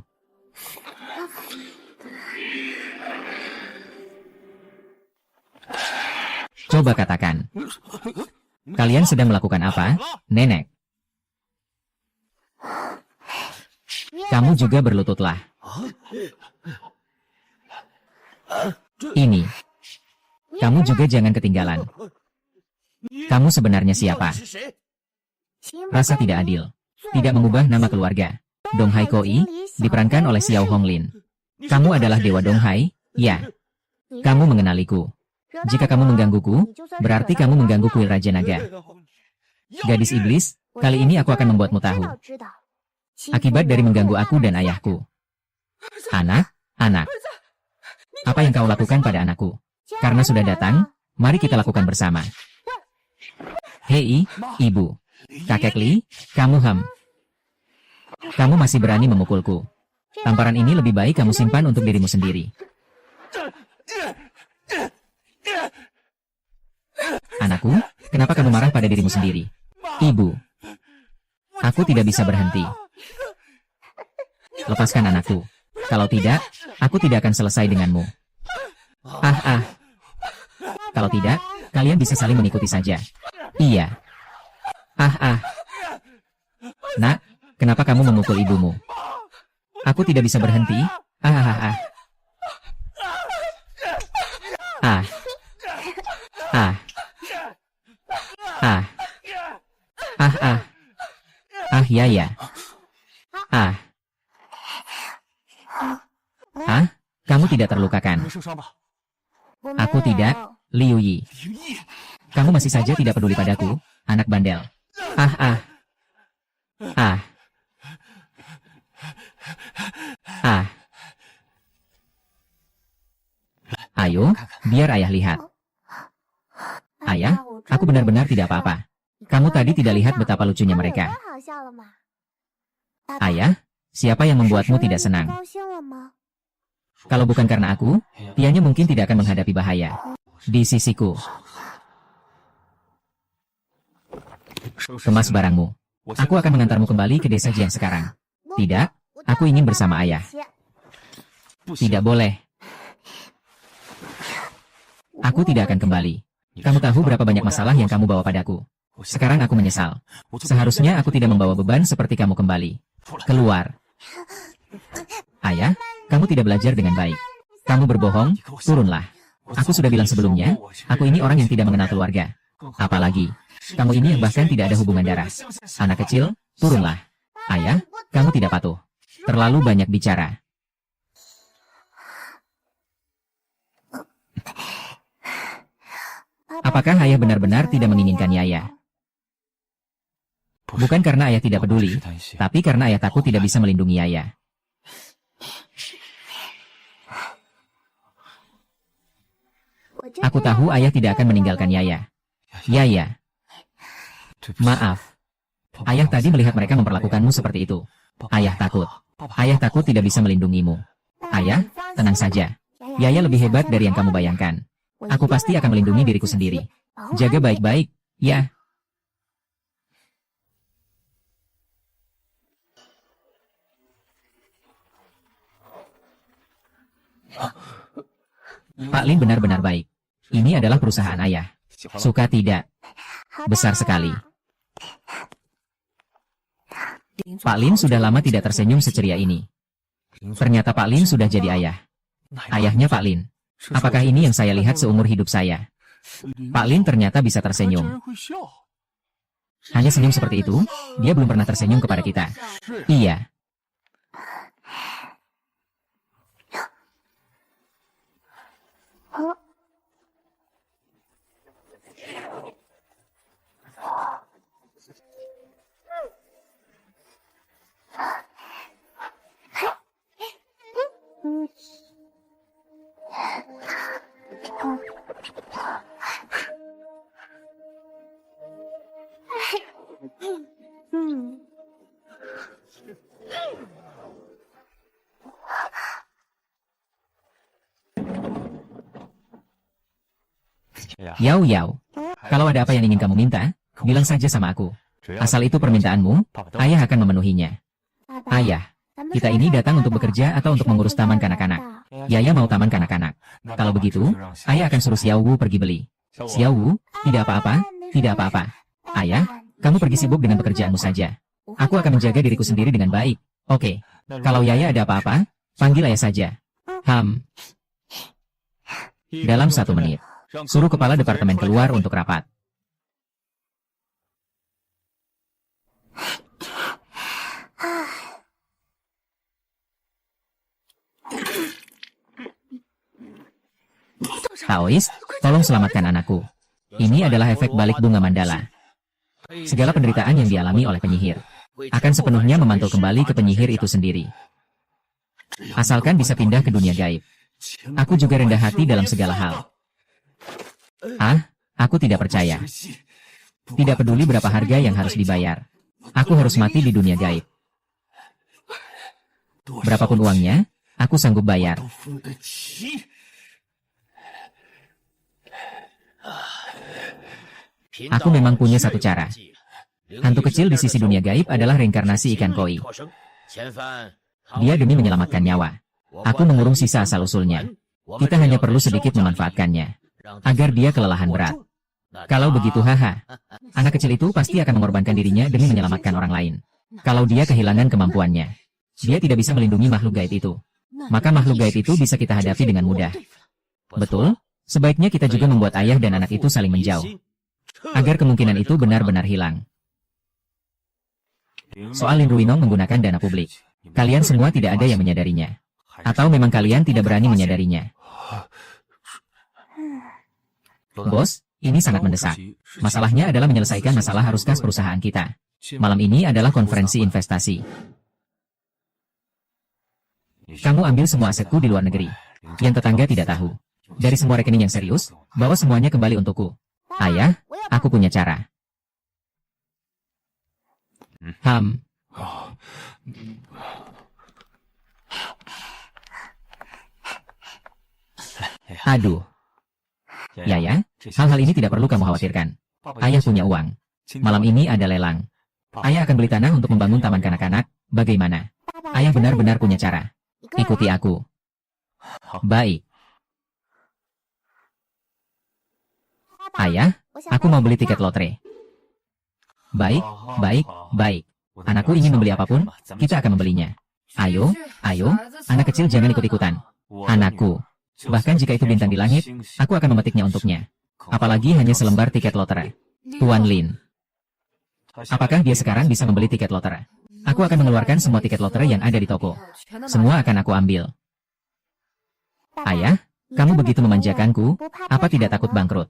Coba katakan. Kalian sedang melakukan apa, nenek? Kamu juga berlututlah. Ini. Kamu juga jangan ketinggalan. Kamu sebenarnya siapa? Rasa tidak adil. Tidak mengubah nama keluarga. Donghai Koi, diperankan oleh Xiao Honglin. Kamu adalah Dewa Donghai, ya. Kamu mengenaliku. Jika kamu menggangguku, berarti kamu mengganggu kuil Raja Naga. Gadis iblis, kali ini aku akan membuatmu tahu. Akibat dari mengganggu aku dan ayahku. Anak, apa yang kau lakukan pada anakku? Karena sudah datang, mari kita lakukan bersama. Hei, ibu. Kakek Li, kamu Kamu masih berani memukulku. Tamparan ini lebih baik kamu simpan untuk dirimu sendiri. Anakku, kenapa kamu marah pada dirimu sendiri? Ibu. Aku tidak bisa berhenti. Lepaskan anakku. Kalau tidak, aku tidak akan selesai denganmu. Kalau tidak, kalian bisa saling mengikuti saja. Iya. Nak, kenapa kamu memukul ibumu? Aku tidak bisa berhenti. Ya. Kamu tidak terlukakan. Aku tidak, Liu Yi. Kamu masih saja tidak peduli padaku, anak bandel. Ayo, biar ayah lihat. Ayah, aku benar-benar tidak apa-apa. Kamu tadi tidak lihat betapa lucunya mereka. Ayah, siapa yang membuatmu tidak senang? Kalau bukan karena aku, Tianya mungkin tidak akan menghadapi bahaya. Di sisiku. Kemas barangmu. Aku akan mengantarmu kembali ke desa Jiang sekarang. Tidak, aku ingin bersama ayah. Tidak boleh. Aku tidak akan kembali. Kamu tahu berapa banyak masalah yang kamu bawa padaku. Sekarang aku menyesal. Seharusnya aku tidak membawa beban seperti kamu kembali. Keluar. Ayah, kamu tidak belajar dengan baik. Kamu berbohong, turunlah. Aku sudah bilang sebelumnya, aku ini orang yang tidak mengenal keluarga. Apalagi, kamu ini yang bahkan tidak ada hubungan darah. Anak kecil, turunlah. Ayah, kamu tidak patuh. Terlalu banyak bicara. Apakah ayah benar-benar tidak menginginkan Yaya? Bukan karena ayah tidak peduli, tapi karena ayah takut tidak bisa melindungi Yaya. Aku tahu ayah tidak akan meninggalkan Yaya. Yaya. Maaf. Ayah tadi melihat mereka memperlakukanmu seperti itu. Ayah takut. Ayah takut tidak bisa melindungimu. Ayah, tenang saja. Yaya lebih hebat dari yang kamu bayangkan. Aku pasti akan melindungi diriku sendiri. Jaga baik-baik, ya. Pak Lin benar-benar baik. Ini adalah perusahaan ayah. Suka tidak? Besar sekali. Pak Lin sudah lama tidak tersenyum seceria ini. Ternyata Pak Lin sudah jadi ayah. Ayahnya Pak Lin. Apakah ini yang saya lihat seumur hidup saya? Pak Lin ternyata bisa tersenyum. Hanya senyum seperti itu, dia belum pernah tersenyum kepada kita. Iya. Yao Yao, kalau ada apa yang ingin kamu minta, bilang saja sama aku. Asal itu permintaanmu, ayah akan memenuhinya. Ayah, kita ini datang untuk bekerja atau untuk mengurus taman kanak-kanak. Yaya mau taman kanak-kanak. Kalau begitu, ayah akan suruh Xiao Wu pergi beli. Xiao Wu, tidak apa-apa, tidak apa-apa. Ayah, kamu pergi sibuk dengan pekerjaanmu saja. Aku akan menjaga diriku sendiri dengan baik. Oke. Kalau Yaya ada apa-apa, panggil ayah saja. Dalam 1 menit. Suruh kepala departemen keluar untuk rapat. Taois, tolong selamatkan anakku. Ini adalah efek balik bunga mandala. Segala penderitaan yang dialami oleh penyihir akan sepenuhnya memantul kembali ke penyihir itu sendiri. Asalkan bisa pindah ke dunia gaib. Aku juga rendah hati dalam segala hal. Aku tidak percaya. Tidak peduli berapa harga yang harus dibayar. Aku harus mati di dunia gaib. Berapapun uangnya, aku sanggup bayar. Aku memang punya satu cara. Hantu kecil di sisi dunia gaib adalah reinkarnasi ikan koi. Dia demi menyelamatkan nyawa. Aku mengurung sisa asal-usulnya. Kita hanya perlu sedikit memanfaatkannya, agar dia kelelahan berat. Kalau begitu anak kecil itu pasti akan mengorbankan dirinya demi menyelamatkan orang lain. Kalau dia kehilangan kemampuannya, dia tidak bisa melindungi makhluk gaib itu. Maka makhluk gaib itu bisa kita hadapi dengan mudah. Betul, sebaiknya kita juga membuat ayah dan anak itu saling menjauh, agar kemungkinan itu benar-benar hilang. Soal Lin Ruinong menggunakan dana publik, kalian semua tidak ada yang menyadarinya. Atau memang kalian tidak berani menyadarinya? Bos, ini sangat mendesak. Masalahnya adalah menyelesaikan masalah arus kas perusahaan kita. Malam ini adalah konferensi investasi. Kamu ambil semua asetku di luar negeri. Yang tetangga tidak tahu. Dari semua rekening yang serius, bawa semuanya kembali untukku. Ayah, aku punya cara. Aduh. Yaya, hal-hal ini tidak perlu kamu khawatirkan. Ayah punya uang. Malam ini ada lelang. Ayah akan beli tanah untuk membangun taman kanak-kanak. Bagaimana? Ayah benar-benar punya cara. Ikuti aku. Baik. Ayah, aku mau beli tiket lotre. Baik, baik, baik. Anakku ingin membeli apapun, kita akan membelinya. Ayo, ayo, anak kecil jangan ikut-ikutan. Anakku. Bahkan jika itu bintang di langit, aku akan memetiknya untuknya. Apalagi hanya selembar tiket lotre. Tuan Lin. Apakah dia sekarang bisa membeli tiket lotre? Aku akan mengeluarkan semua tiket lotre yang ada di toko. Semua akan aku ambil. Ayah, kamu begitu memanjakanku, apa tidak takut bangkrut?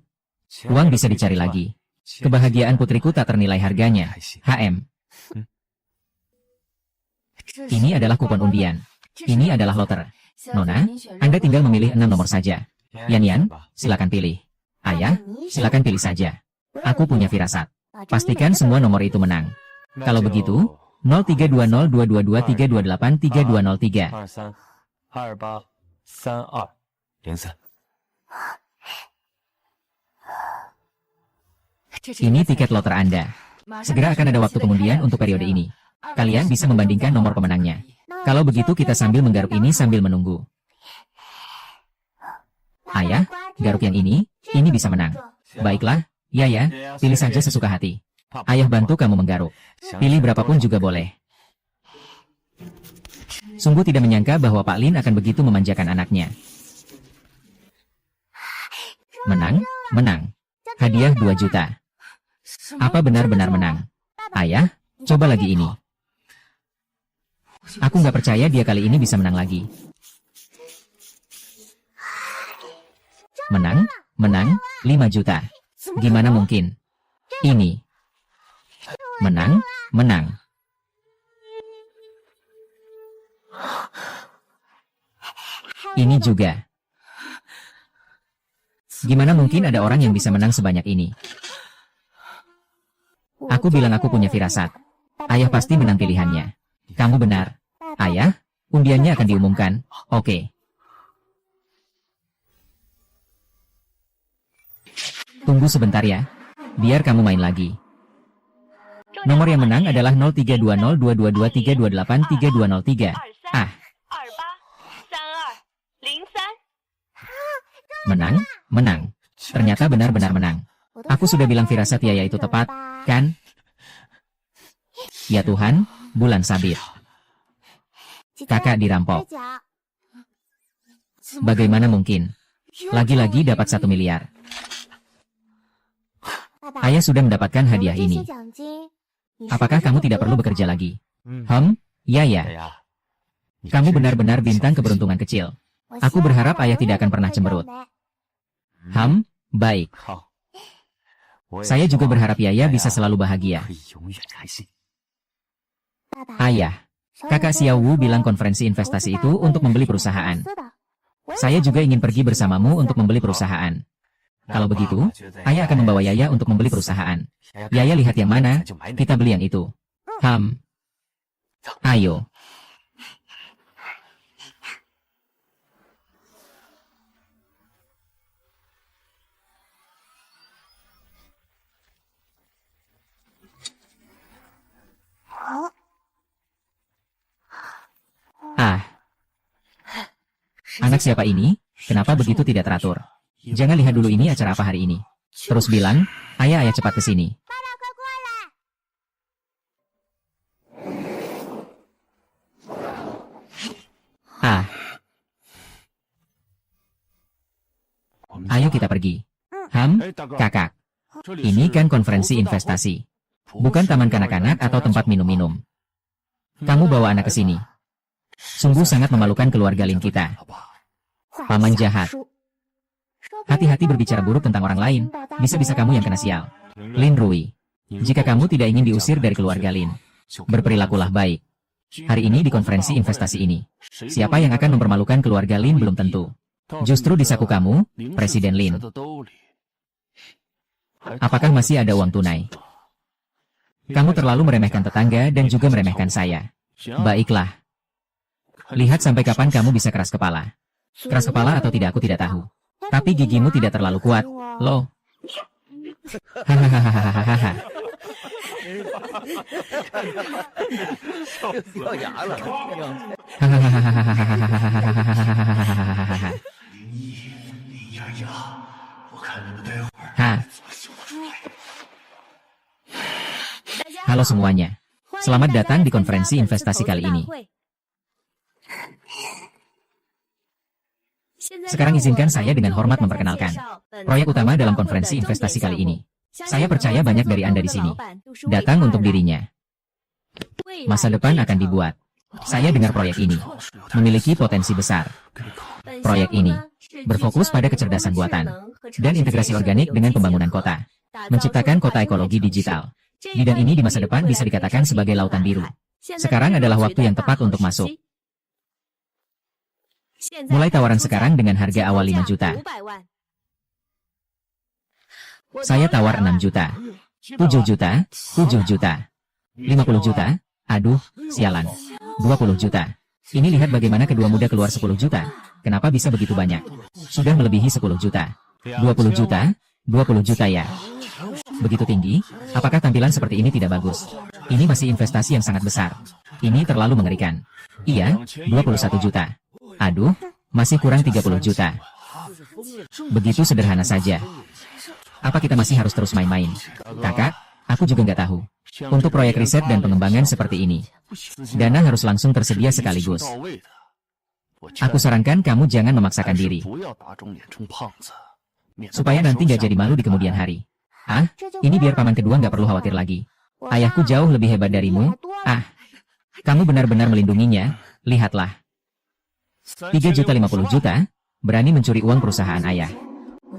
Uang bisa dicari lagi. Kebahagiaan putriku tak ternilai harganya. Ini adalah kupon undian. Ini adalah loter. Nona, Anda tinggal memilih 6 nomor saja. Yan, silakan pilih. Ayah, silakan pilih saja. Aku punya firasat. Pastikan semua nomor itu menang. Kalau begitu, 03202223283203. Ini tiket loter Anda. Segera akan ada waktu pengundian untuk periode ini. Kalian bisa membandingkan nomor pemenangnya. Kalau begitu kita sambil menggaruk ini sambil menunggu. Ayah, garuk yang ini bisa menang. Baiklah, ya, pilih saja sesuka hati. Ayah bantu kamu menggaruk. Pilih berapapun juga boleh. Sungguh tidak menyangka bahwa Pak Lin akan begitu memanjakan anaknya. Menang, menang. Hadiah 2 juta. Apa benar-benar menang? Ayah, coba lagi ini. Aku nggak percaya dia kali ini bisa menang lagi. Menang, menang, 5 juta. Gimana mungkin? Ini. Menang, menang. Ini juga. Gimana mungkin ada orang yang bisa menang sebanyak ini? Aku bilang aku punya firasat. Ayah pasti menang pilihannya. Kamu benar. Ayah, undiannya akan diumumkan. Oke. Tunggu sebentar ya. Biar kamu main lagi. Nomor yang menang adalah 03202223283203. Ah. Menang, menang. Ternyata benar-benar menang. Aku sudah bilang firasat Yaya itu tepat, kan? Ya Tuhan, bulan sabit. Kakak dirampok. Bagaimana mungkin? Lagi-lagi dapat 1 miliar. Ayah sudah mendapatkan hadiah ini. Apakah kamu tidak perlu bekerja lagi? Yaya. Kamu benar-benar bintang keberuntungan kecil. Aku berharap ayah tidak akan pernah cemberut. Baik. Saya juga berharap Yaya bisa selalu bahagia. Ayah, kakak Xiao Wu bilang konferensi investasi itu untuk membeli perusahaan. Saya juga ingin pergi bersamamu untuk membeli perusahaan. Kalau begitu, ayah akan membawa Yaya untuk membeli perusahaan. Yaya lihat yang mana, kita beli yang itu. Ayo. Anak siapa ini? Kenapa begitu tidak teratur? Jangan lihat dulu ini acara apa hari ini. Terus bilang, ayah cepat ke sini. Ayo kita pergi. Kakak. Ini kan konferensi investasi. Bukan taman kanak-kanak atau tempat minum-minum. Kamu bawa anak ke sini. Sungguh sangat memalukan keluarga Lin kita. Paman jahat. Hati-hati berbicara buruk tentang orang lain. Bisa-bisa kamu yang kena sial. Lin Rui. Jika kamu tidak ingin diusir dari keluarga Lin, berperilakulah baik. Hari ini di konferensi investasi ini, siapa yang akan mempermalukan keluarga Lin belum tentu. Justru di saku kamu, Presiden Lin. Apakah masih ada uang tunai? Kamu terlalu meremehkan tetangga dan juga meremehkan saya. Baiklah. Lihat sampai kapan kamu bisa keras kepala. Keras kepala atau tidak aku tidak tahu. Tapi gigimu tidak terlalu kuat, loh. Hahaha. Halo semuanya. Selamat datang di konferensi investasi kali ini. Sekarang izinkan saya dengan hormat memperkenalkan proyek utama dalam konferensi investasi kali ini. Saya percaya banyak dari Anda di sini datang untuk dirinya. Masa depan akan dibuat. Saya dengar proyek ini memiliki potensi besar. Proyek ini berfokus pada kecerdasan buatan dan integrasi organik dengan pembangunan kota, menciptakan kota ekologi digital. Bidang ini di masa depan bisa dikatakan sebagai lautan biru. Sekarang adalah waktu yang tepat untuk masuk. Mulai tawaran sekarang dengan harga awal 5 juta. Saya tawar 6 juta. 7 juta, 7 juta. 50 juta, aduh, sialan. 20 juta. Ini lihat bagaimana kedua muda keluar 10 juta. Kenapa bisa begitu banyak? Sudah melebihi 10 juta. 20 juta, 20 juta ya. Begitu tinggi, apakah tampilan seperti ini tidak bagus? Ini masih investasi yang sangat besar. Ini terlalu mengerikan. Iya, 21 juta. Aduh, masih kurang 30 juta. Begitu sederhana saja. Apa kita masih harus terus main-main? Kakak, aku juga nggak tahu. Untuk proyek riset dan pengembangan seperti ini, dana harus langsung tersedia sekaligus. Aku sarankan kamu jangan memaksakan diri. supaya nanti gak jadi malu di kemudian hari. Ah, ini biar paman kedua gak perlu khawatir lagi. Ayahku jauh lebih hebat darimu. Ah, kamu benar-benar melindunginya. Lihatlah. 3.050.000 juta, berani mencuri uang perusahaan ayah.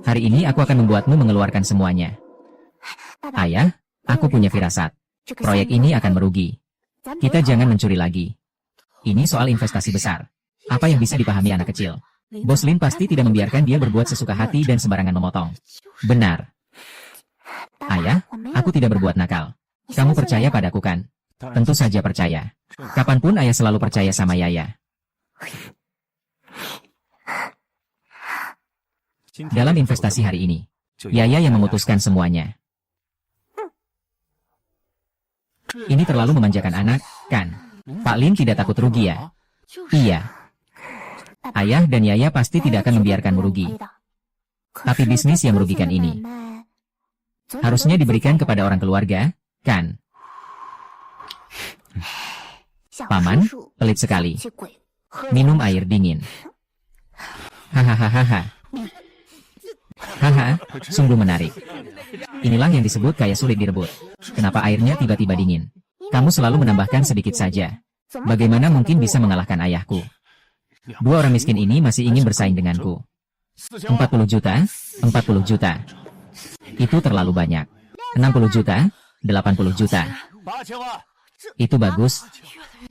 Hari ini aku akan membuatmu mengeluarkan semuanya. Ayah, aku punya firasat. Proyek ini akan merugi. Kita jangan mencuri lagi. Ini soal investasi besar. Apa yang bisa dipahami anak kecil? Bos Lin pasti tidak membiarkan dia berbuat sesuka hati dan sembarangan memotong. Benar. Ayah, aku tidak berbuat nakal. Kamu percaya padaku kan? Tentu saja percaya. Kapanpun ayah selalu percaya sama Yaya. Dalam investasi hari ini, Yaya yang memutuskan semuanya. Ini terlalu memanjakan anak, kan? Pak Lin tidak takut rugi ya? Iya. Ayah dan Yaya pasti tidak akan membiarkanmu rugi. Tapi bisnis yang merugikan ini harusnya diberikan kepada orang keluarga, kan? Paman, pelit sekali. Minum air dingin. Hahaha. Haha, sungguh menarik. Inilah yang disebut kaya sulit direbut. Kenapa airnya tiba-tiba dingin? Kamu selalu menambahkan sedikit saja. Bagaimana mungkin bisa mengalahkan ayahku? Dua orang miskin ini masih ingin bersaing denganku. 40 juta, 40 juta. Itu terlalu banyak. 60 juta, 80 juta. Itu bagus.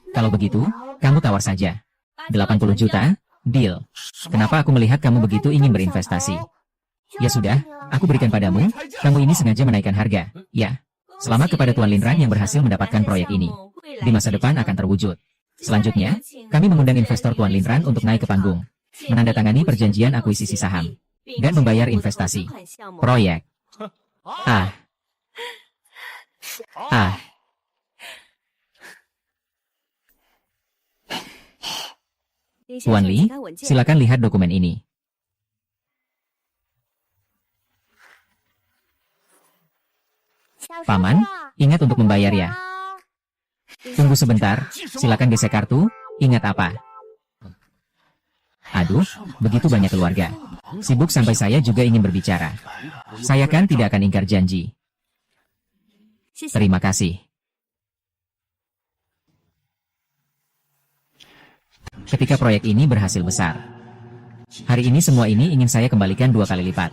Kalau begitu, kamu tawar saja. 80 juta, deal. Kenapa aku melihat kamu begitu ingin berinvestasi? Ya sudah, aku berikan padamu. Kamu ini sengaja menaikkan harga. Ya. Selamat kepada Tuan Linran yang berhasil mendapatkan proyek ini. Di masa depan akan terwujud. Selanjutnya, kami mengundang investor Tuan Linran untuk naik ke panggung, menandatangani perjanjian akuisisi saham, dan membayar investasi proyek. Tuan Li, silakan lihat dokumen ini. Paman, ingat untuk membayar ya. Tunggu sebentar, silakan gesek kartu. Ingat apa? Aduh, begitu banyak keluarga. Sibuk sampai saya juga ingin berbicara. Saya kan tidak akan ingkar janji. Terima kasih. Ketika proyek ini berhasil besar, hari ini semua ini ingin saya kembalikan 2 kali lipat.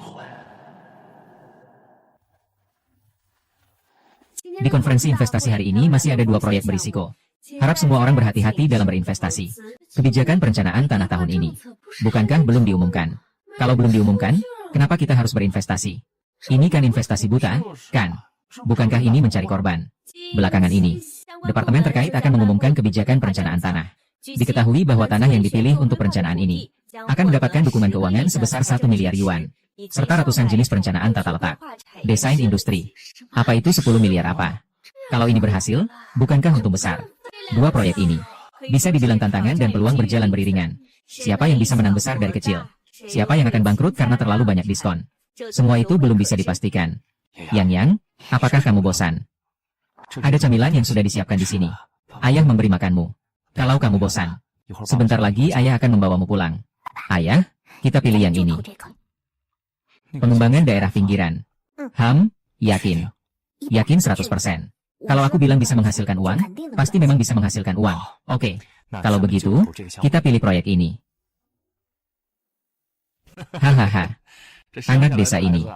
Di konferensi investasi hari ini masih ada 2 proyek berisiko. Harap semua orang berhati-hati dalam berinvestasi. Kebijakan perencanaan tanah tahun ini. Bukankah belum diumumkan? Kalau belum diumumkan, kenapa kita harus berinvestasi? Ini kan investasi buta, kan? Bukankah ini mencari korban? Belakangan ini, departemen terkait akan mengumumkan kebijakan perencanaan tanah. Diketahui bahwa tanah yang dipilih untuk perencanaan ini akan mendapatkan dukungan keuangan sebesar 1 miliar yuan, serta ratusan jenis perencanaan tata letak, desain industri. Apa itu 10 miliar apa? Kalau ini berhasil, bukankah untung besar? 2 proyek ini bisa dibilang tantangan dan peluang berjalan beriringan. Siapa yang bisa menang besar dari kecil? Siapa yang akan bangkrut karena terlalu banyak diskon? Semua itu belum bisa dipastikan. Yang, apakah kamu bosan? Ada camilan yang sudah disiapkan di sini. Ayah memberi makanmu. Kalau kamu bosan, sebentar lagi ayah akan membawamu pulang. Ayah, kita pilih yang ini. Pengembangan daerah pinggiran. Yakin. Yakin 100%. Kalau aku bilang bisa menghasilkan uang, pasti memang bisa menghasilkan uang. Oke. Kalau begitu, kita pilih proyek ini. Hahaha. Anak desa ini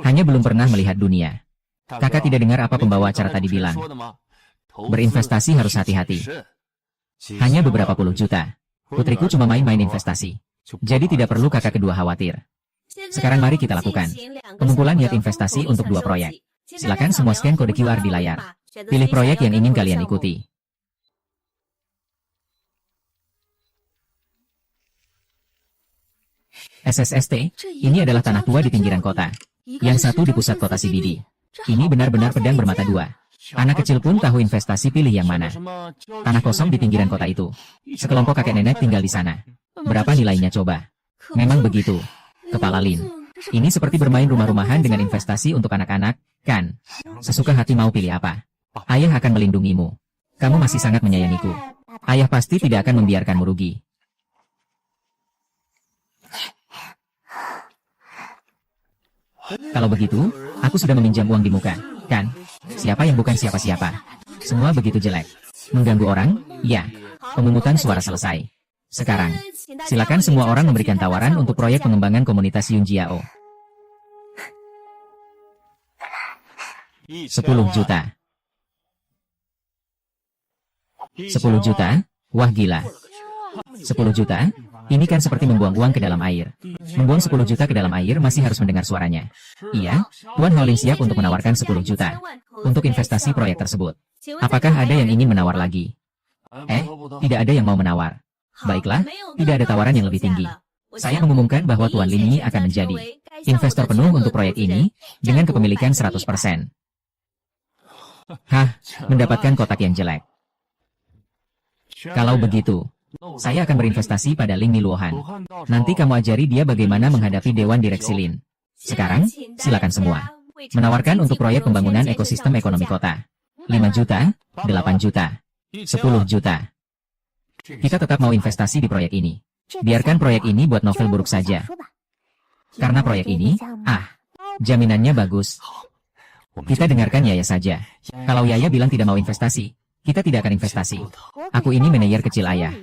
hanya belum pernah melihat dunia. Kakak tidak dengar apa pembawa acara tadi bilang. Berinvestasi harus hati-hati. Hanya beberapa puluh juta. Putriku cuma main-main investasi. Jadi tidak perlu kakak kedua khawatir. Sekarang mari kita lakukan pengumpulan niat investasi untuk 2 proyek. Silakan semua scan kode QR di layar. Pilih proyek yang ingin kalian ikuti. SSST, ini adalah tanah tua di pinggiran kota. Yang satu di pusat kota CBD. Ini benar-benar pedang bermata 2. Anak kecil pun tahu investasi pilih yang mana. Tanah kosong di pinggiran kota itu. Sekelompok kakek nenek tinggal di sana. Berapa nilainya coba? Memang begitu. Kepala Lin. Ini seperti bermain rumah-rumahan dengan investasi untuk anak-anak, kan? Sesuka hati mau pilih apa? Ayah akan melindungimu. Kamu masih sangat menyayangiku. Ayah pasti tidak akan membiarkanmu rugi. Kalau begitu, aku sudah meminjam uang di muka, kan? Siapa yang bukan siapa-siapa? Semua begitu jelek. Mengganggu orang? Ya. Pemungutan suara selesai. Sekarang, silakan semua orang memberikan tawaran untuk proyek pengembangan komunitas Yunjiao. 10 juta. 10 juta? Wah gila. 10 juta? Ini kan seperti membuang uang ke dalam air. Membuang 10 juta ke dalam air masih harus mendengar suaranya. Iya, Tuan Howling siap untuk menawarkan 10 juta. Untuk investasi proyek tersebut. Apakah ada yang ingin menawar lagi? Tidak ada yang mau menawar. Baiklah, tidak ada tawaran yang lebih tinggi. Saya mengumumkan bahwa Tuan Lin Yi akan menjadi investor penuh untuk proyek ini, dengan kepemilikan 100%. Hah, mendapatkan kotak yang jelek. Kalau begitu, saya akan berinvestasi pada Ling Miluohan. Nanti kamu ajari dia bagaimana menghadapi Dewan Direksi Lin. Sekarang, silakan semua. Menawarkan untuk proyek pembangunan ekosistem ekonomi kota. 5 juta, 8 juta, 10 juta. Kita tetap mau investasi di proyek ini. Biarkan proyek ini buat novel buruk saja. Karena proyek ini, jaminannya bagus. Kita dengarkan Yaya saja. Kalau Yaya bilang tidak mau investasi, kita tidak akan investasi. Aku ini manajer kecil Ayah.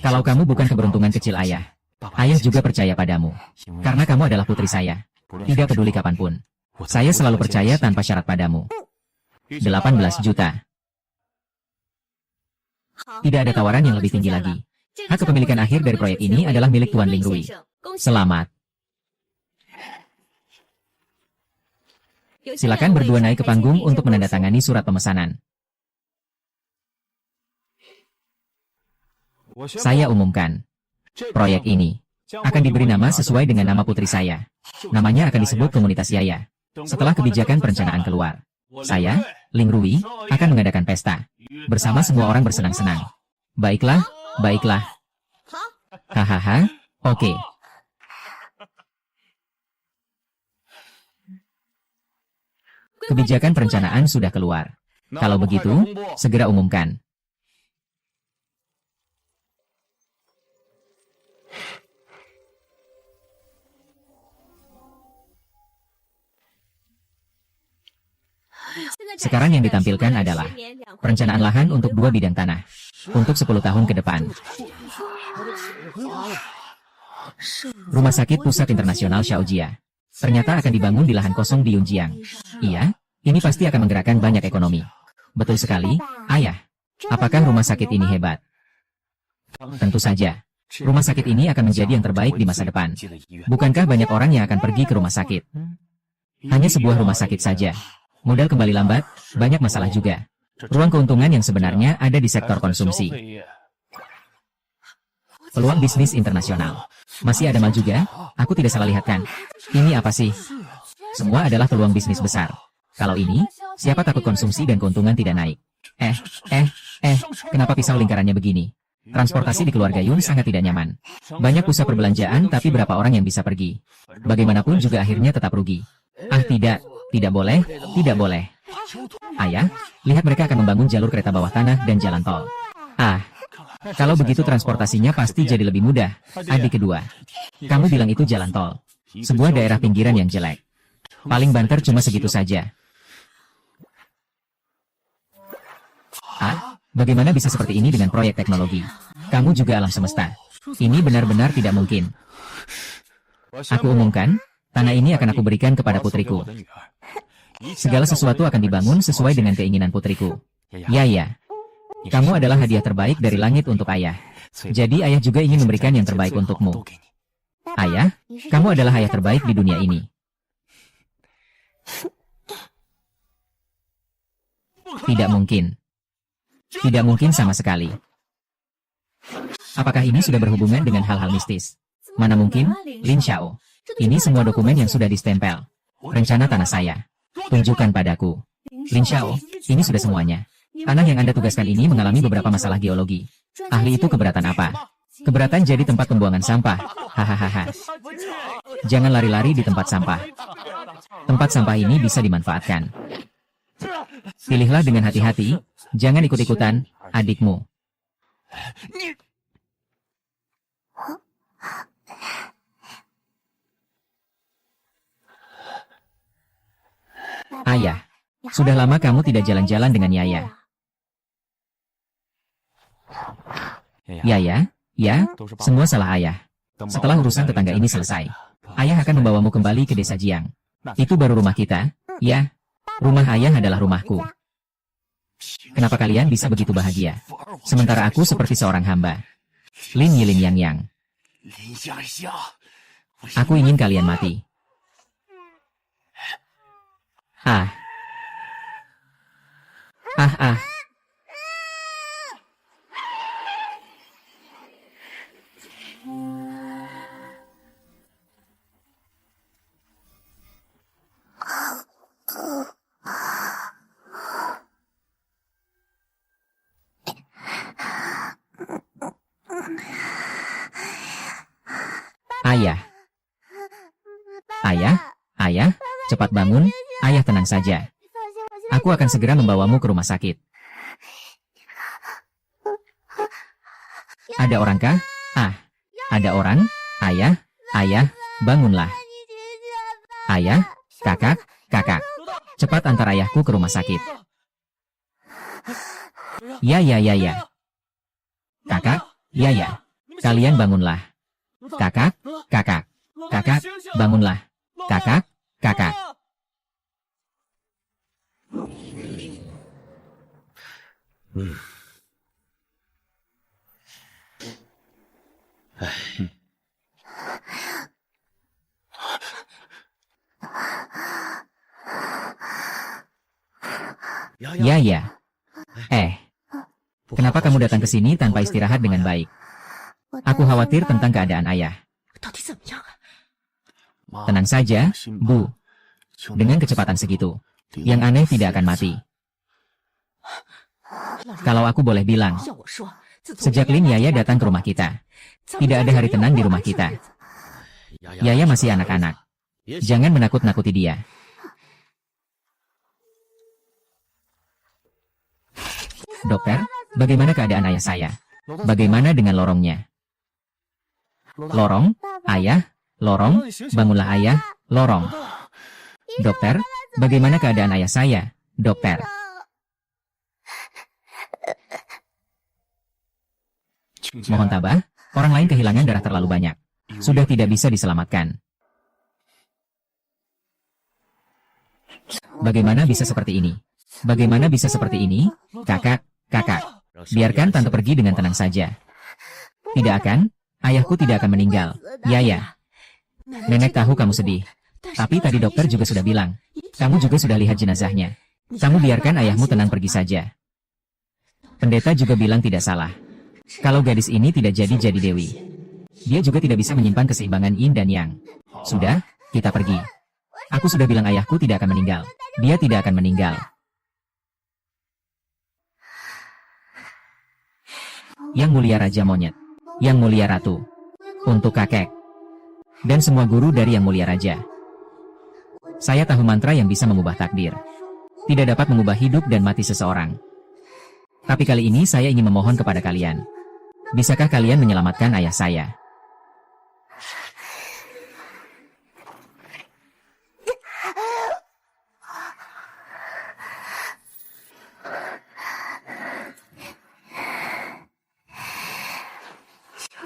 Kalau kamu bukan keberuntungan kecil Ayah, Ayah juga percaya padamu. Karena kamu adalah putri saya. Tidak peduli kapanpun. Saya selalu percaya tanpa syarat padamu. 18 juta. Tidak ada tawaran yang lebih tinggi lagi. Hak kepemilikan akhir dari proyek ini adalah milik Tuan Ling Rui. Selamat. Silakan berdua naik ke panggung untuk menandatangani surat pemesanan. Saya umumkan. Proyek ini akan diberi nama sesuai dengan nama putri saya. Namanya akan disebut Komunitas Yaya. Setelah kebijakan perencanaan keluar, saya, Ling Rui, akan mengadakan pesta. Bersama semua orang bersenang-senang. Baiklah, baiklah. Hahaha, oke. Kebijakan perencanaan sudah keluar. Kalau begitu, segera umumkan. Sekarang yang ditampilkan adalah perencanaan lahan untuk 2 bidang tanah untuk 10 tahun ke depan. Rumah Sakit Pusat Internasional Xiaojia ternyata akan dibangun di lahan kosong di Yunjiang. Iya, ini pasti akan menggerakkan banyak ekonomi. Betul sekali, Ayah. Apakah rumah sakit ini hebat? Tentu saja. Rumah sakit ini akan menjadi yang terbaik di masa depan. Bukankah banyak orang yang akan pergi ke rumah sakit? Hanya sebuah rumah sakit saja. Modal kembali lambat, banyak masalah juga. Ruang keuntungan yang sebenarnya ada di sektor konsumsi. Peluang bisnis internasional. Masih ada mal juga? Aku tidak salah lihat kan? Ini apa sih? Semua adalah peluang bisnis besar. Kalau ini, siapa takut konsumsi dan keuntungan tidak naik? Kenapa pisau lingkarannya begini? Transportasi di keluarga Yun sangat tidak nyaman. Banyak pusat perbelanjaan tapi berapa orang yang bisa pergi? Bagaimanapun juga akhirnya tetap rugi. Tidak boleh, tidak boleh. Ayah, lihat mereka akan membangun jalur kereta bawah tanah dan jalan tol. Kalau begitu transportasinya pasti jadi lebih mudah. Adik kedua, kamu bilang itu jalan tol. Sebuah daerah pinggiran yang jelek. Paling banter cuma segitu saja. Bagaimana bisa seperti ini dengan proyek teknologi? Kamu juga alam semesta. Ini benar-benar tidak mungkin. Aku umumkan, tanah ini akan aku berikan kepada putriku. Segala sesuatu akan dibangun sesuai dengan keinginan putriku. Ya. Kamu adalah hadiah terbaik dari langit untuk Ayah. Jadi Ayah juga ingin memberikan yang terbaik untukmu. Ayah, kamu adalah ayah terbaik di dunia ini. Tidak mungkin. Tidak mungkin sama sekali. Apakah ini sudah berhubungan dengan hal-hal mistis? Mana mungkin, Lin Xiao. Ini semua dokumen yang sudah distempel. Rencana tanah saya. Tunjukkan padaku. Lin Xiao, ini sudah semuanya. Tanah yang Anda tugaskan ini mengalami beberapa masalah geologi. Ahli itu keberatan apa? Keberatan jadi tempat pembuangan sampah. Hahaha. Jangan lari-lari di tempat sampah. Tempat sampah ini bisa dimanfaatkan. Pilihlah dengan hati-hati, jangan ikut-ikutan, adikmu. Ayah, sudah lama kamu tidak jalan-jalan dengan Yaya. Yaya, ya, semua salah ayah. Setelah urusan tetangga ini selesai, ayah akan membawamu kembali ke desa Jiang. Itu baru rumah kita, ya. Rumah ayah adalah rumahku. Kenapa kalian bisa begitu bahagia? Sementara aku seperti seorang hamba. Lin Yilin Yang Yang. Aku ingin kalian mati. Ah. Ah ah. Ayah. Ayah, ayah, cepat bangun, ayah tenang saja. Aku akan segera membawamu ke rumah sakit. Ada orangkah? Ah, ada orang? Ayah, ayah, bangunlah. Ayah, kakak, kakak. Cepat antar ayahku ke rumah sakit. Ya, ya, ya, ya. Kakak, ya, ya. Kalian bangunlah. Kakak, kakak. Kakak, bangunlah. Kakak, kakak. Ya, ya. Kenapa kamu datang ke sini tanpa istirahat dengan baik? Aku khawatir tentang keadaan ayah. Tenang saja, Bu. Dengan kecepatan segitu, yang aneh tidak akan mati. Kalau aku boleh bilang, sejak Lin Yaya datang ke rumah kita, tidak ada hari tenang di rumah kita. Yaya masih anak-anak. Jangan menakut-nakuti dia. Dokter, bagaimana keadaan ayah saya? Bagaimana dengan lorongnya? Lorong? Ayah? Lorong? Bangunlah ayah, lorong. Dokter, bagaimana keadaan ayah saya? Dokter. Mohon tabah, orang lain kehilangan darah terlalu banyak. Sudah tidak bisa diselamatkan. Bagaimana bisa seperti ini? Bagaimana bisa seperti ini? Kakak, kakak. Biarkan tante pergi dengan tenang saja. Tidak akan? Ayahku tidak akan meninggal. Yaya. Nenek tahu kamu sedih. Tapi tadi dokter juga sudah bilang. Kamu juga sudah lihat jenazahnya. Kamu biarkan ayahmu tenang pergi saja. Pendeta juga bilang tidak salah. Kalau gadis ini tidak jadi Dewi, dia juga tidak bisa menyimpan keseimbangan Yin dan Yang. Sudah, kita pergi. Aku sudah bilang ayahku tidak akan meninggal. Dia tidak akan meninggal. Yang mulia Raja Monyet. Yang mulia Ratu. Untuk kakek. Dan semua guru dari Yang mulia Raja. Saya tahu mantra yang bisa mengubah takdir. Tidak dapat mengubah hidup dan mati seseorang. Tapi kali ini saya ingin memohon kepada kalian. Bisakah kalian menyelamatkan ayah saya?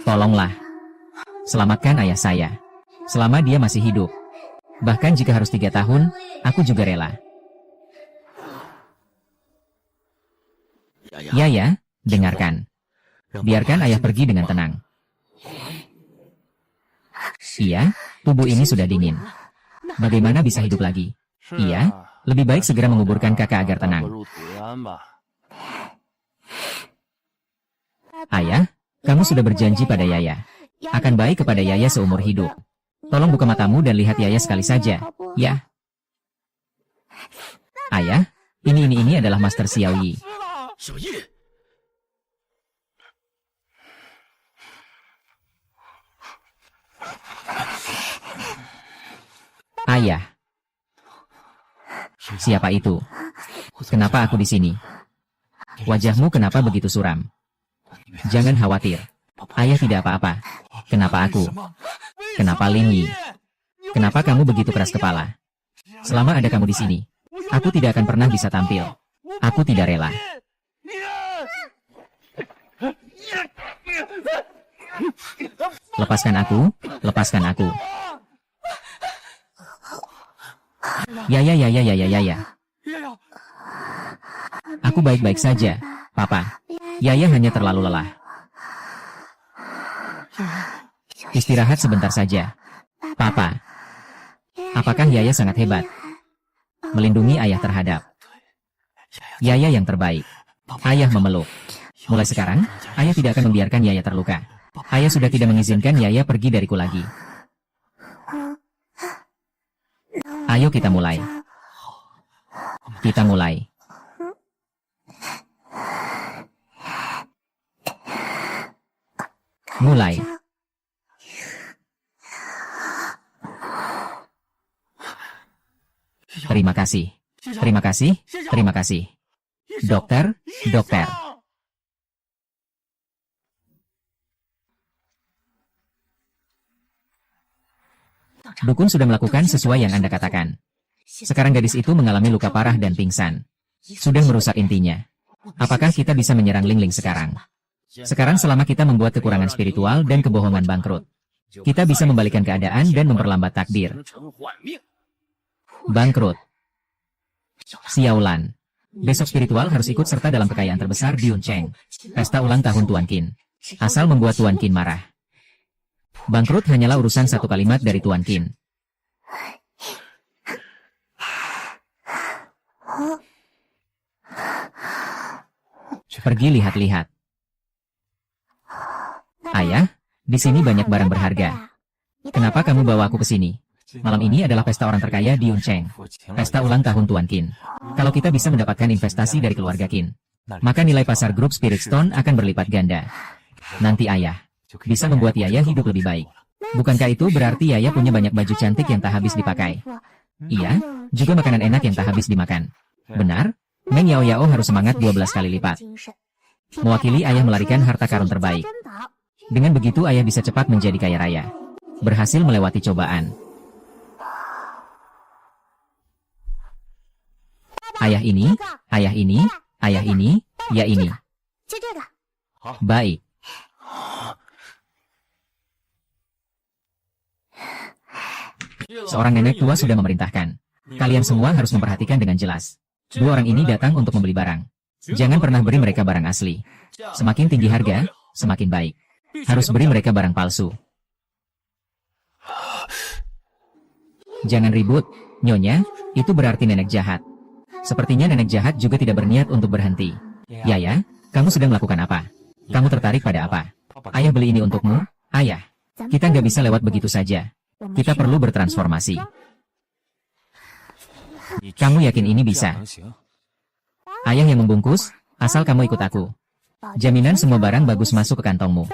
Tolonglah. Selamatkan ayah saya. Selama dia masih hidup. Bahkan jika harus 3 tahun, aku juga rela. Ya, dengarkan. Biarkan ayah pergi dengan tenang. Iya, tubuh ini sudah dingin. Bagaimana bisa hidup lagi? Iya, lebih baik segera menguburkan kakak agar tenang. Ayah, kamu sudah berjanji pada Yaya. Akan baik kepada Yaya seumur hidup. Tolong buka matamu dan lihat Yaya sekali saja. Ya. Ayah, ini adalah Master Xiao Yi. Ayah. Siapa itu? Kenapa aku di sini? Wajahmu kenapa begitu suram? Jangan khawatir. Ayah tidak apa-apa. Kenapa aku? Kenapa Lin Yi? Kenapa kamu begitu keras kepala? Selama ada kamu di sini, Aku tidak akan pernah bisa tampil. Aku tidak rela. Lepaskan aku, lepaskan aku. Ya. Aku baik-baik saja, Papa. Yaya hanya terlalu lelah. Istirahat sebentar saja. Papa. Apakah Yaya sangat hebat? Melindungi ayah terhadap. Yaya yang terbaik. Ayah memeluk. Mulai sekarang, ayah tidak akan membiarkan Yaya terluka. Ayah sudah tidak mengizinkan Yaya pergi dariku lagi. Ayo kita mulai. Kita mulai. Mulai. Terima kasih. Terima kasih. Terima kasih. Dokter, dokter. Dukun sudah melakukan sesuai yang Anda katakan. Sekarang gadis itu mengalami luka parah dan pingsan. Sudah merusak intinya. Apakah kita bisa menyerang Ling Ling sekarang? Sekarang selama kita membuat kekurangan spiritual dan kebohongan bangkrut, kita bisa membalikan keadaan dan memperlambat takdir. Bangkrut. Xiaolan. Besok spiritual harus ikut serta dalam kekayaan terbesar di Yuncheng. Pesta ulang tahun Tuan Qin. Asal membuat Tuan Qin marah. Bangkrut hanyalah urusan satu kalimat dari Tuan Qin. Pergi lihat-lihat. Ayah, di sini banyak barang berharga. Kenapa kamu bawa aku ke sini? Malam ini adalah pesta orang terkaya di Yuncheng. Pesta ulang tahun Tuan Qin. Kalau kita bisa mendapatkan investasi dari keluarga Qin, maka nilai pasar grup Spirit Stone akan berlipat ganda. Nanti ayah bisa membuat Yaya hidup lebih baik. Bukankah itu berarti Yaya punya banyak baju cantik yang tak habis dipakai? Iya, juga makanan enak yang tak habis dimakan. Benar, Meng Yao Yao harus semangat 12 kali lipat. Mewakili ayah melarikan harta karun terbaik. Dengan begitu ayah bisa cepat menjadi kaya raya. Berhasil melewati cobaan. Ayah ini, ayah ini, ayah ini, ya ini. Baik. Seorang nenek tua sudah memerintahkan. Kalian semua harus memperhatikan dengan jelas. Dua orang ini datang untuk membeli barang. Jangan pernah beri mereka barang asli. Semakin tinggi harga, semakin baik. Harus beri mereka barang palsu. Jangan ribut, Nyonya, itu berarti nenek jahat. Sepertinya nenek jahat juga tidak berniat untuk berhenti. Yaya, kamu sedang melakukan apa? Kamu tertarik pada apa? Ayah beli ini untukmu? Ayah, kita nggak bisa lewat begitu saja. Kita perlu bertransformasi. Kamu yakin ini bisa? Ayah yang membungkus, asal kamu ikut aku. Jaminan semua barang bagus masuk ke kantongmu.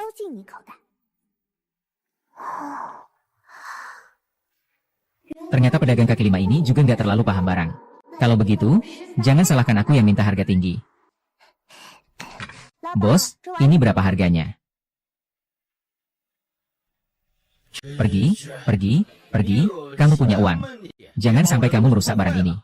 Ternyata pedagang kaki lima ini juga nggak terlalu paham barang. Kalau begitu, jangan salahkan aku yang minta harga tinggi. Bos, ini berapa harganya? Pergi, pergi, pergi, kamu punya uang. Jangan sampai kamu merusak barang ini.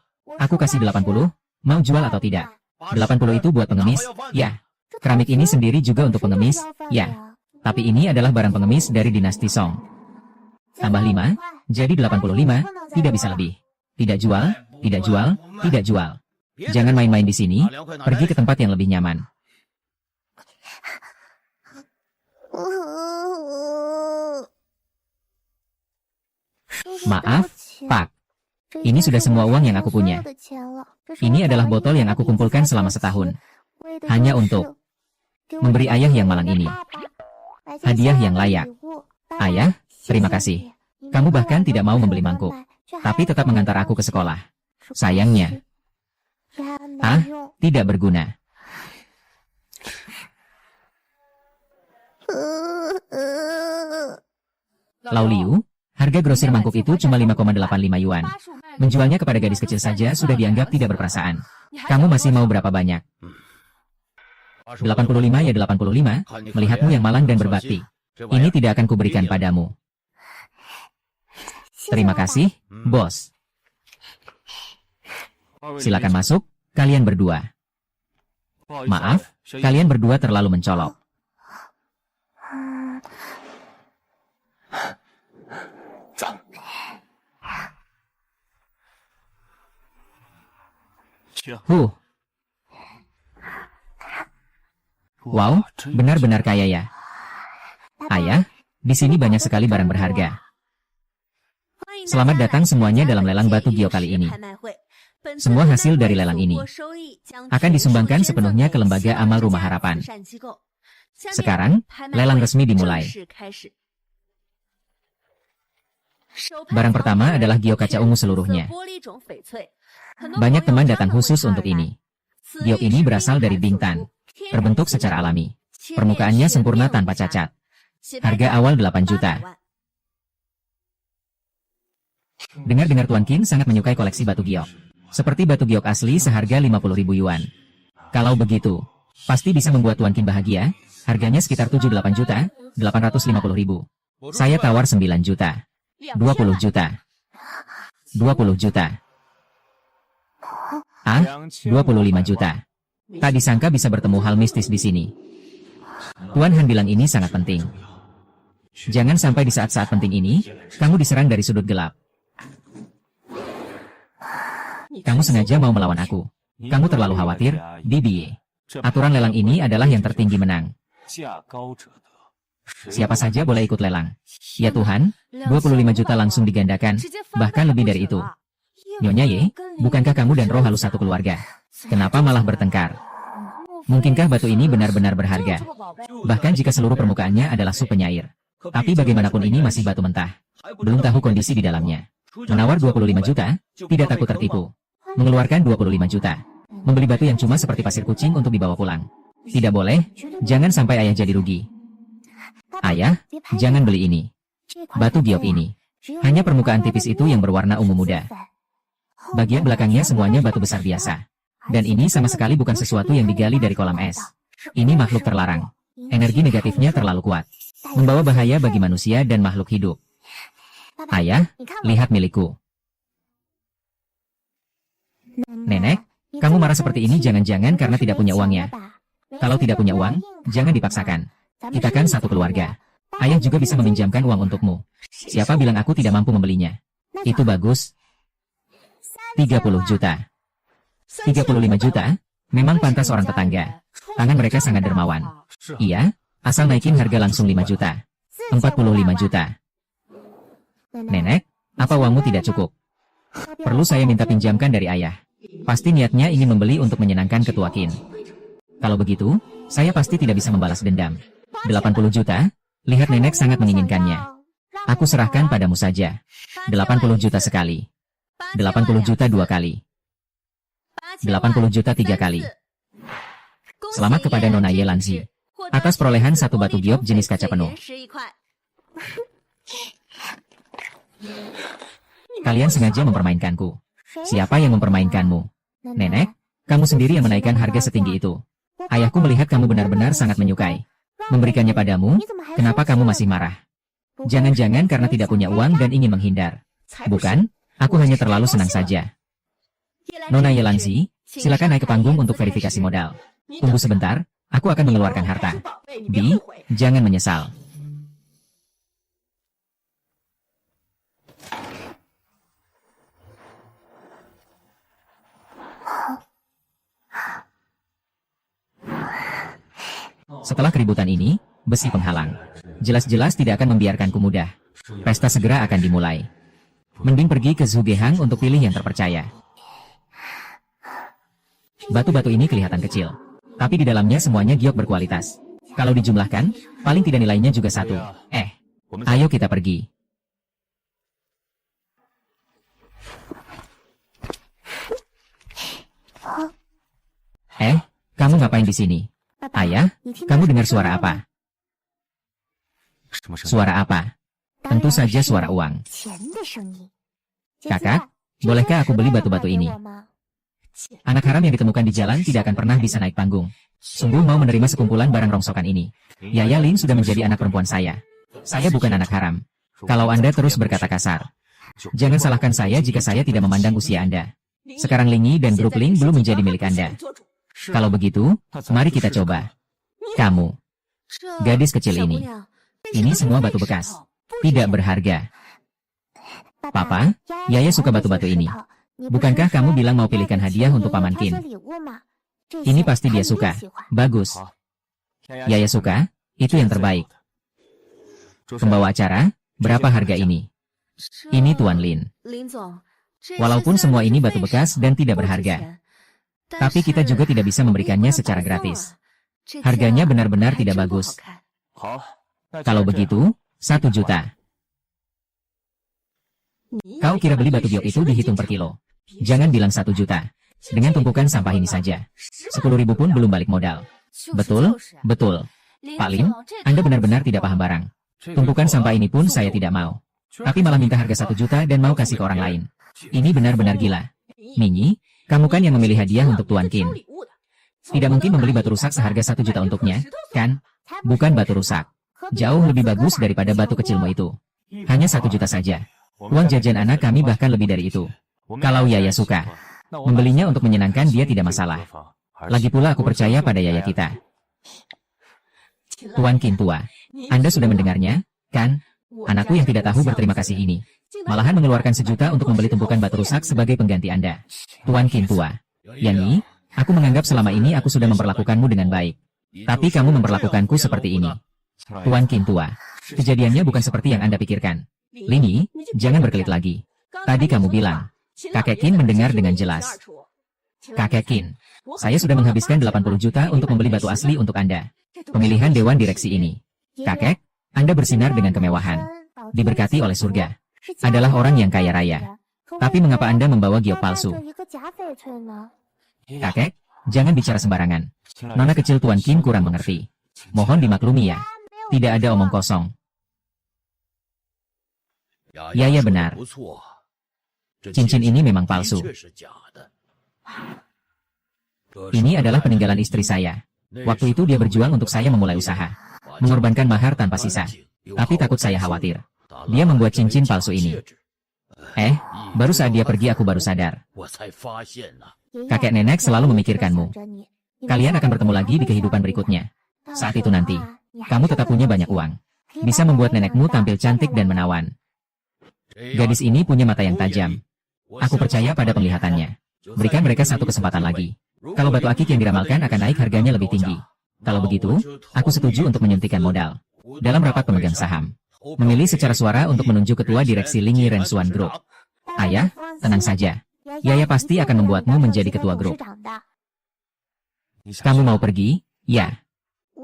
Aku kasih 80, mau jual atau tidak? 80 itu buat pengemis, ya. Keramik ini sendiri juga untuk pengemis, ya. Tapi ini adalah barang pengemis dari dinasti Song. Tambah 5, jadi 85, tidak bisa lebih. Tidak jual, tidak jual, tidak jual. Jangan main-main di sini, pergi ke tempat yang lebih nyaman. Maaf, Pak. Ini sudah semua uang yang aku punya. Ini adalah botol yang aku kumpulkan selama setahun. Hanya untuk memberi ayah yang malang ini hadiah yang layak. Ayah, terima kasih. Kamu bahkan tidak mau membeli mangkuk, tapi tetap mengantar aku ke sekolah. Sayangnya, tidak berguna. Lau Liu, harga grosir mangkuk itu cuma 5,85 yuan. Menjualnya kepada gadis kecil saja sudah dianggap tidak berperasaan. Kamu masih mau berapa banyak? 85 ya 85, melihatmu yang malang dan berbakti. Ini tidak akan kuberikan padamu. Terima kasih, bos. Silakan masuk, kalian berdua. Maaf, kalian berdua terlalu mencolok. Wow, benar-benar kaya ya. Ayah, di sini banyak sekali barang berharga. Selamat datang semuanya dalam lelang batu giok kali ini. Semua hasil dari lelang ini akan disumbangkan sepenuhnya ke Lembaga Amal Rumah Harapan. Sekarang, lelang resmi dimulai. Barang pertama adalah giok kaca ungu seluruhnya. Banyak teman datang khusus untuk ini. Giok ini berasal dari Bingtan, terbentuk secara alami. Permukaannya sempurna tanpa cacat. Harga awal 8 juta. Dengar-dengar Tuan Qin sangat menyukai koleksi batu giok. Seperti batu giok asli seharga 50.000 yuan. Kalau begitu, pasti bisa membuat Tuan Qin bahagia. Harganya sekitar 78 juta, 850.000. Saya tawar 9 juta. 20 juta. 20 juta. 25 juta. Tak disangka bisa bertemu hal mistis di sini. Tuan Han bilang ini sangat penting. Jangan sampai di saat-saat penting ini, kamu diserang dari sudut gelap. Kamu sengaja mau melawan aku. Kamu terlalu khawatir, Bibi. Aturan lelang ini adalah yang tertinggi menang. Siapa saja boleh ikut lelang. Ya Tuhan, 25 juta langsung digandakan, bahkan lebih dari itu. Nyonya Ye, bukankah kamu dan Roh halus satu keluarga? Kenapa malah bertengkar? Mungkinkah batu ini benar-benar berharga? Bahkan jika seluruh permukaannya adalah sup penyair. Tapi bagaimanapun ini masih batu mentah. Belum tahu kondisi di dalamnya. Menawar 25 juta, tidak takut tertipu. Mengeluarkan 25 juta. Membeli batu yang cuma seperti pasir kucing untuk dibawa pulang. Tidak boleh, jangan sampai ayah jadi rugi. Ayah, jangan beli ini. Batu giok ini. Hanya permukaan tipis itu yang berwarna ungu muda. Bagian belakangnya semuanya batu besar biasa. Dan ini sama sekali bukan sesuatu yang digali dari kolam es. Ini makhluk terlarang. Energi negatifnya terlalu kuat. Membawa bahaya bagi manusia dan makhluk hidup. Ayah, lihat milikku. Nenek, kamu marah seperti ini jangan-jangan karena tidak punya uangnya. Kalau tidak punya uang, jangan dipaksakan. Kita kan satu keluarga. Ayah juga bisa meminjamkan uang untukmu. Siapa bilang aku tidak mampu membelinya? Itu bagus. 30 juta. 35 juta? Memang pantas orang tetangga. Tangan mereka sangat dermawan. Iya, asal naikin harga langsung 5 juta. 45 juta. Nenek, apa uangmu tidak cukup? Perlu saya minta pinjamkan dari ayah. Pasti niatnya ingin membeli untuk menyenangkan Ketua Qin. Kalau begitu, saya pasti tidak bisa membalas dendam. 80 juta? Lihat nenek sangat menginginkannya. Aku serahkan padamu saja. 80 juta sekali. 80 juta 2 kali. 80 juta 3 kali. Selamat kepada Nona Yelanzi atas perolehan satu batu giok jenis kaca penuh. Kalian sengaja mempermainkanku. Siapa yang mempermainkanmu? Nenek, kamu sendiri yang menaikkan harga setinggi itu. Ayahku melihat kamu benar-benar sangat menyukai. Memberikannya padamu, kenapa kamu masih marah? Jangan-jangan karena tidak punya uang dan ingin menghindar. Bukan, aku hanya terlalu senang saja. Nona Yelanzi, silakan naik ke panggung untuk verifikasi modal. Tunggu sebentar, aku akan mengeluarkan harta. Bi, jangan menyesal. Setelah keributan ini, besi penghalang. Jelas-jelas tidak akan membiarkanku mudah. Pesta segera akan dimulai. Mending pergi ke Zhugehang untuk pilih yang terpercaya. Batu-batu ini kelihatan kecil. Tapi di dalamnya semuanya giok berkualitas. Kalau dijumlahkan, paling tidak nilainya juga 1. Ayo kita pergi. Kamu ngapain di sini? Ayah, kamu dengar suara apa? Suara apa? Tentu saja suara uang. Kakak, bolehkah aku beli batu-batu ini? Anak haram yang ditemukan di jalan tidak akan pernah bisa naik panggung. Sungguh mau menerima sekumpulan barang rongsokan ini. Yaya Lin sudah menjadi anak perempuan saya. Saya bukan anak haram. Kalau Anda terus berkata kasar, jangan salahkan saya jika saya tidak memandang usia Anda. Sekarang Lingi dan grup Ling belum menjadi milik Anda. Kalau begitu, mari kita coba. Kamu, gadis kecil ini semua batu bekas. Tidak berharga. Papa, Yaya suka batu-batu ini. Bukankah kamu bilang mau pilihkan hadiah untuk Paman Qin? Ini pasti dia suka. Bagus. Yaya suka, itu yang terbaik. Pembawa acara, berapa harga ini? Ini Tuan Lin. Walaupun semua ini batu bekas dan tidak berharga, tapi kita juga tidak bisa memberikannya secara gratis. Harganya benar-benar tidak bagus. Kalau begitu, 1 juta. Kau kira beli batu giok itu dihitung per kilo? Jangan bilang 1 juta. Dengan tumpukan sampah ini saja, 10.000 pun belum balik modal. Betul, betul. Pak Lin, Anda benar-benar tidak paham barang. Tumpukan sampah ini pun saya tidak mau. Tapi malah minta harga 1 juta dan mau kasih ke orang lain. Ini benar-benar gila. Minyi, kamu kan yang memilih hadiah untuk Tuan Qin. Tidak mungkin membeli batu rusak seharga 1 juta untuknya, kan? Bukan batu rusak. Jauh lebih bagus daripada batu kecilmu itu. Hanya 1 juta saja. Uang jajan anak kami bahkan lebih dari itu. Kalau Yaya suka, membelinya untuk menyenangkan dia tidak masalah. Lagi pula aku percaya pada Yaya kita. Tuan Qin tua, Anda sudah mendengarnya, kan? Anakku yang tidak tahu berterima kasih ini malahan mengeluarkan 1 juta untuk membeli tumpukan batu rusak sebagai pengganti Anda. Tuan Qin tua, Yani, aku menganggap selama ini aku sudah memperlakukanmu dengan baik. Tapi kamu memperlakukanku seperti ini. Tuan Qin tua, kejadiannya bukan seperti yang Anda pikirkan. Lini, jangan berkelit lagi. Tadi kamu bilang, Kakek Qin mendengar dengan jelas. Kakek Qin, saya sudah menghabiskan 80 juta untuk membeli batu asli untuk Anda. Pemilihan Dewan Direksi ini. Kakek, Anda bersinar dengan kemewahan. Diberkati oleh surga. Adalah orang yang kaya raya. Tapi mengapa Anda membawa giok palsu? Kakek, jangan bicara sembarangan. Nona kecil Tuan Qin kurang mengerti. Mohon dimaklumi ya. Tidak ada omong kosong. Yaya benar. Cincin ini memang palsu. Ini adalah peninggalan istri saya. Waktu itu dia berjuang untuk saya memulai usaha. Mengorbankan mahar tanpa sisa. Tapi takut saya khawatir. Dia membuat cincin palsu ini. Baru saat dia pergi aku baru sadar. Kakek nenek selalu memikirkanmu. Kalian akan bertemu lagi di kehidupan berikutnya. Saat itu nanti, kamu tetap punya banyak uang. Bisa membuat nenekmu tampil cantik dan menawan. Gadis ini punya mata yang tajam. Aku percaya pada penglihatannya. Berikan mereka 1 kesempatan lagi. Kalau batu akik yang diramalkan akan naik harganya lebih tinggi. Kalau begitu, aku setuju untuk menyuntikkan modal. Dalam rapat pemegang saham, memilih secara suara untuk menunjuk ketua direksi Lingi Rensuan Group. Ayah, tenang saja. Yaya pasti akan membuatmu menjadi ketua grup. Kamu mau pergi? Ya.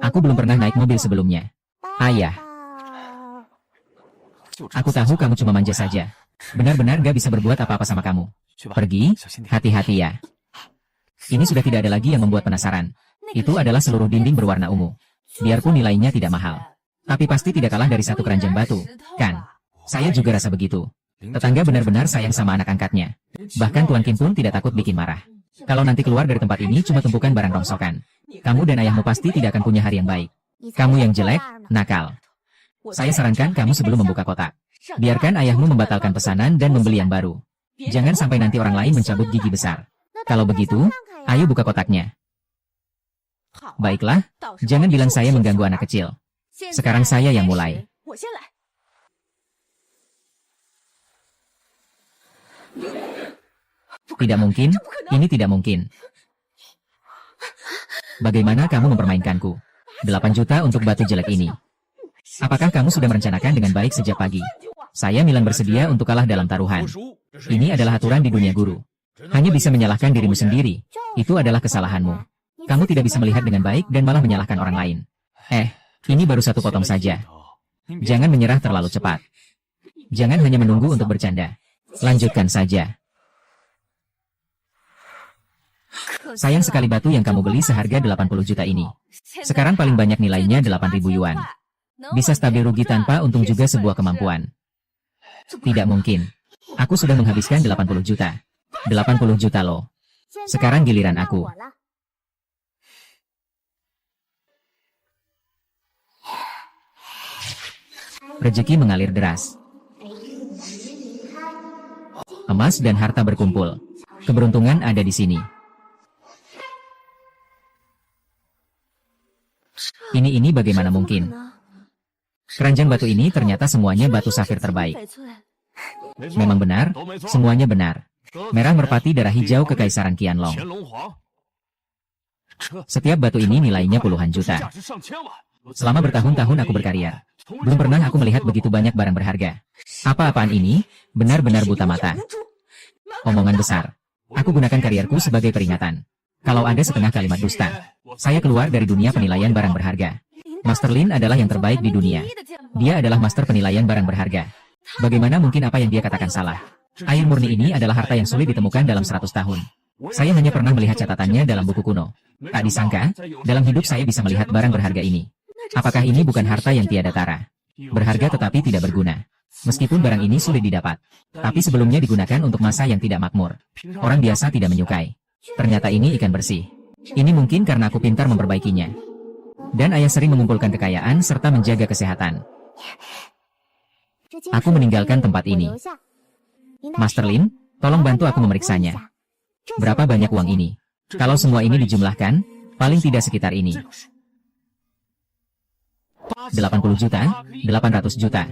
Aku belum pernah naik mobil sebelumnya. Ayah. Aku tahu kamu cuma manja saja. Benar-benar gak bisa berbuat apa-apa sama kamu. Pergi, hati-hati ya. Ini sudah tidak ada lagi yang membuat penasaran. Itu adalah seluruh dinding berwarna ungu. Biarpun nilainya tidak mahal. Tapi pasti tidak kalah dari 1 keranjang batu, kan? Saya juga rasa begitu. Tetangga benar-benar sayang sama anak angkatnya. Bahkan Tuan Qin pun tidak takut bikin marah. Kalau nanti keluar dari tempat ini cuma tumpukan barang rongsokan. Kamu dan ayahmu pasti tidak akan punya hari yang baik. Kamu yang jelek, nakal. Saya sarankan kamu sebelum membuka kotak. Biarkan ayahmu membatalkan pesanan dan membeli yang baru. Jangan sampai nanti orang lain mencabut gigi besar. Kalau begitu, ayo buka kotaknya. Baiklah, jangan bilang saya mengganggu anak kecil. Sekarang saya yang mulai. Tidak mungkin, ini tidak mungkin. Bagaimana kamu mempermainkanku? 8 juta untuk batu jelek ini. Apakah kamu sudah merencanakan dengan baik sejak pagi? Saya Milan bersedia untuk kalah dalam taruhan. Ini adalah aturan di dunia guru. Hanya bisa menyalahkan dirimu sendiri. Itu adalah kesalahanmu. Kamu tidak bisa melihat dengan baik dan malah menyalahkan orang lain. Ini baru 1 potong saja. Jangan menyerah terlalu cepat. Jangan hanya menunggu untuk bercanda. Lanjutkan saja. Sayang sekali batu yang kamu beli seharga 80 juta ini. Sekarang paling banyak nilainya 8.000 yuan. Bisa stabil rugi tanpa untung juga sebuah kemampuan. Tidak mungkin. Aku sudah menghabiskan 80 juta. 80 juta loh. Sekarang giliran aku. Rezeki mengalir deras. Emas dan harta berkumpul. Keberuntungan ada di sini. Ini bagaimana mungkin? Keranjang batu ini ternyata semuanya batu safir terbaik. Memang benar, semuanya benar. Merah merpati darah hijau Kekaisaran Qianlong. Setiap batu ini nilainya puluhan juta. Selama bertahun-tahun aku berkarya, belum pernah aku melihat begitu banyak barang berharga. Apa-apaan ini, benar-benar buta mata. Omongan besar. Aku gunakan karierku sebagai peringatan. Kalau ada setengah kalimat dusta, saya keluar dari dunia penilaian barang berharga. Master Lin adalah yang terbaik di dunia. Dia adalah master penilaian barang berharga. Bagaimana mungkin apa yang dia katakan salah? Air murni ini adalah harta yang sulit ditemukan dalam 100 tahun. Saya hanya pernah melihat catatannya dalam buku kuno. Tak disangka, dalam hidup saya bisa melihat barang berharga ini. Apakah ini bukan harta yang tiada tara? Berharga tetapi tidak berguna. Meskipun barang ini sulit didapat, tapi sebelumnya digunakan untuk masa yang tidak makmur. Orang biasa tidak menyukai. Ternyata ini ikan bersih. Ini mungkin karena aku pintar memperbaikinya. Dan ayah sering mengumpulkan kekayaan serta menjaga kesehatan. Aku meninggalkan tempat ini. Master Lin, tolong bantu aku memeriksanya. Berapa banyak uang ini? Kalau semua ini dijumlahkan, paling tidak sekitar ini. 80 juta, 800 juta.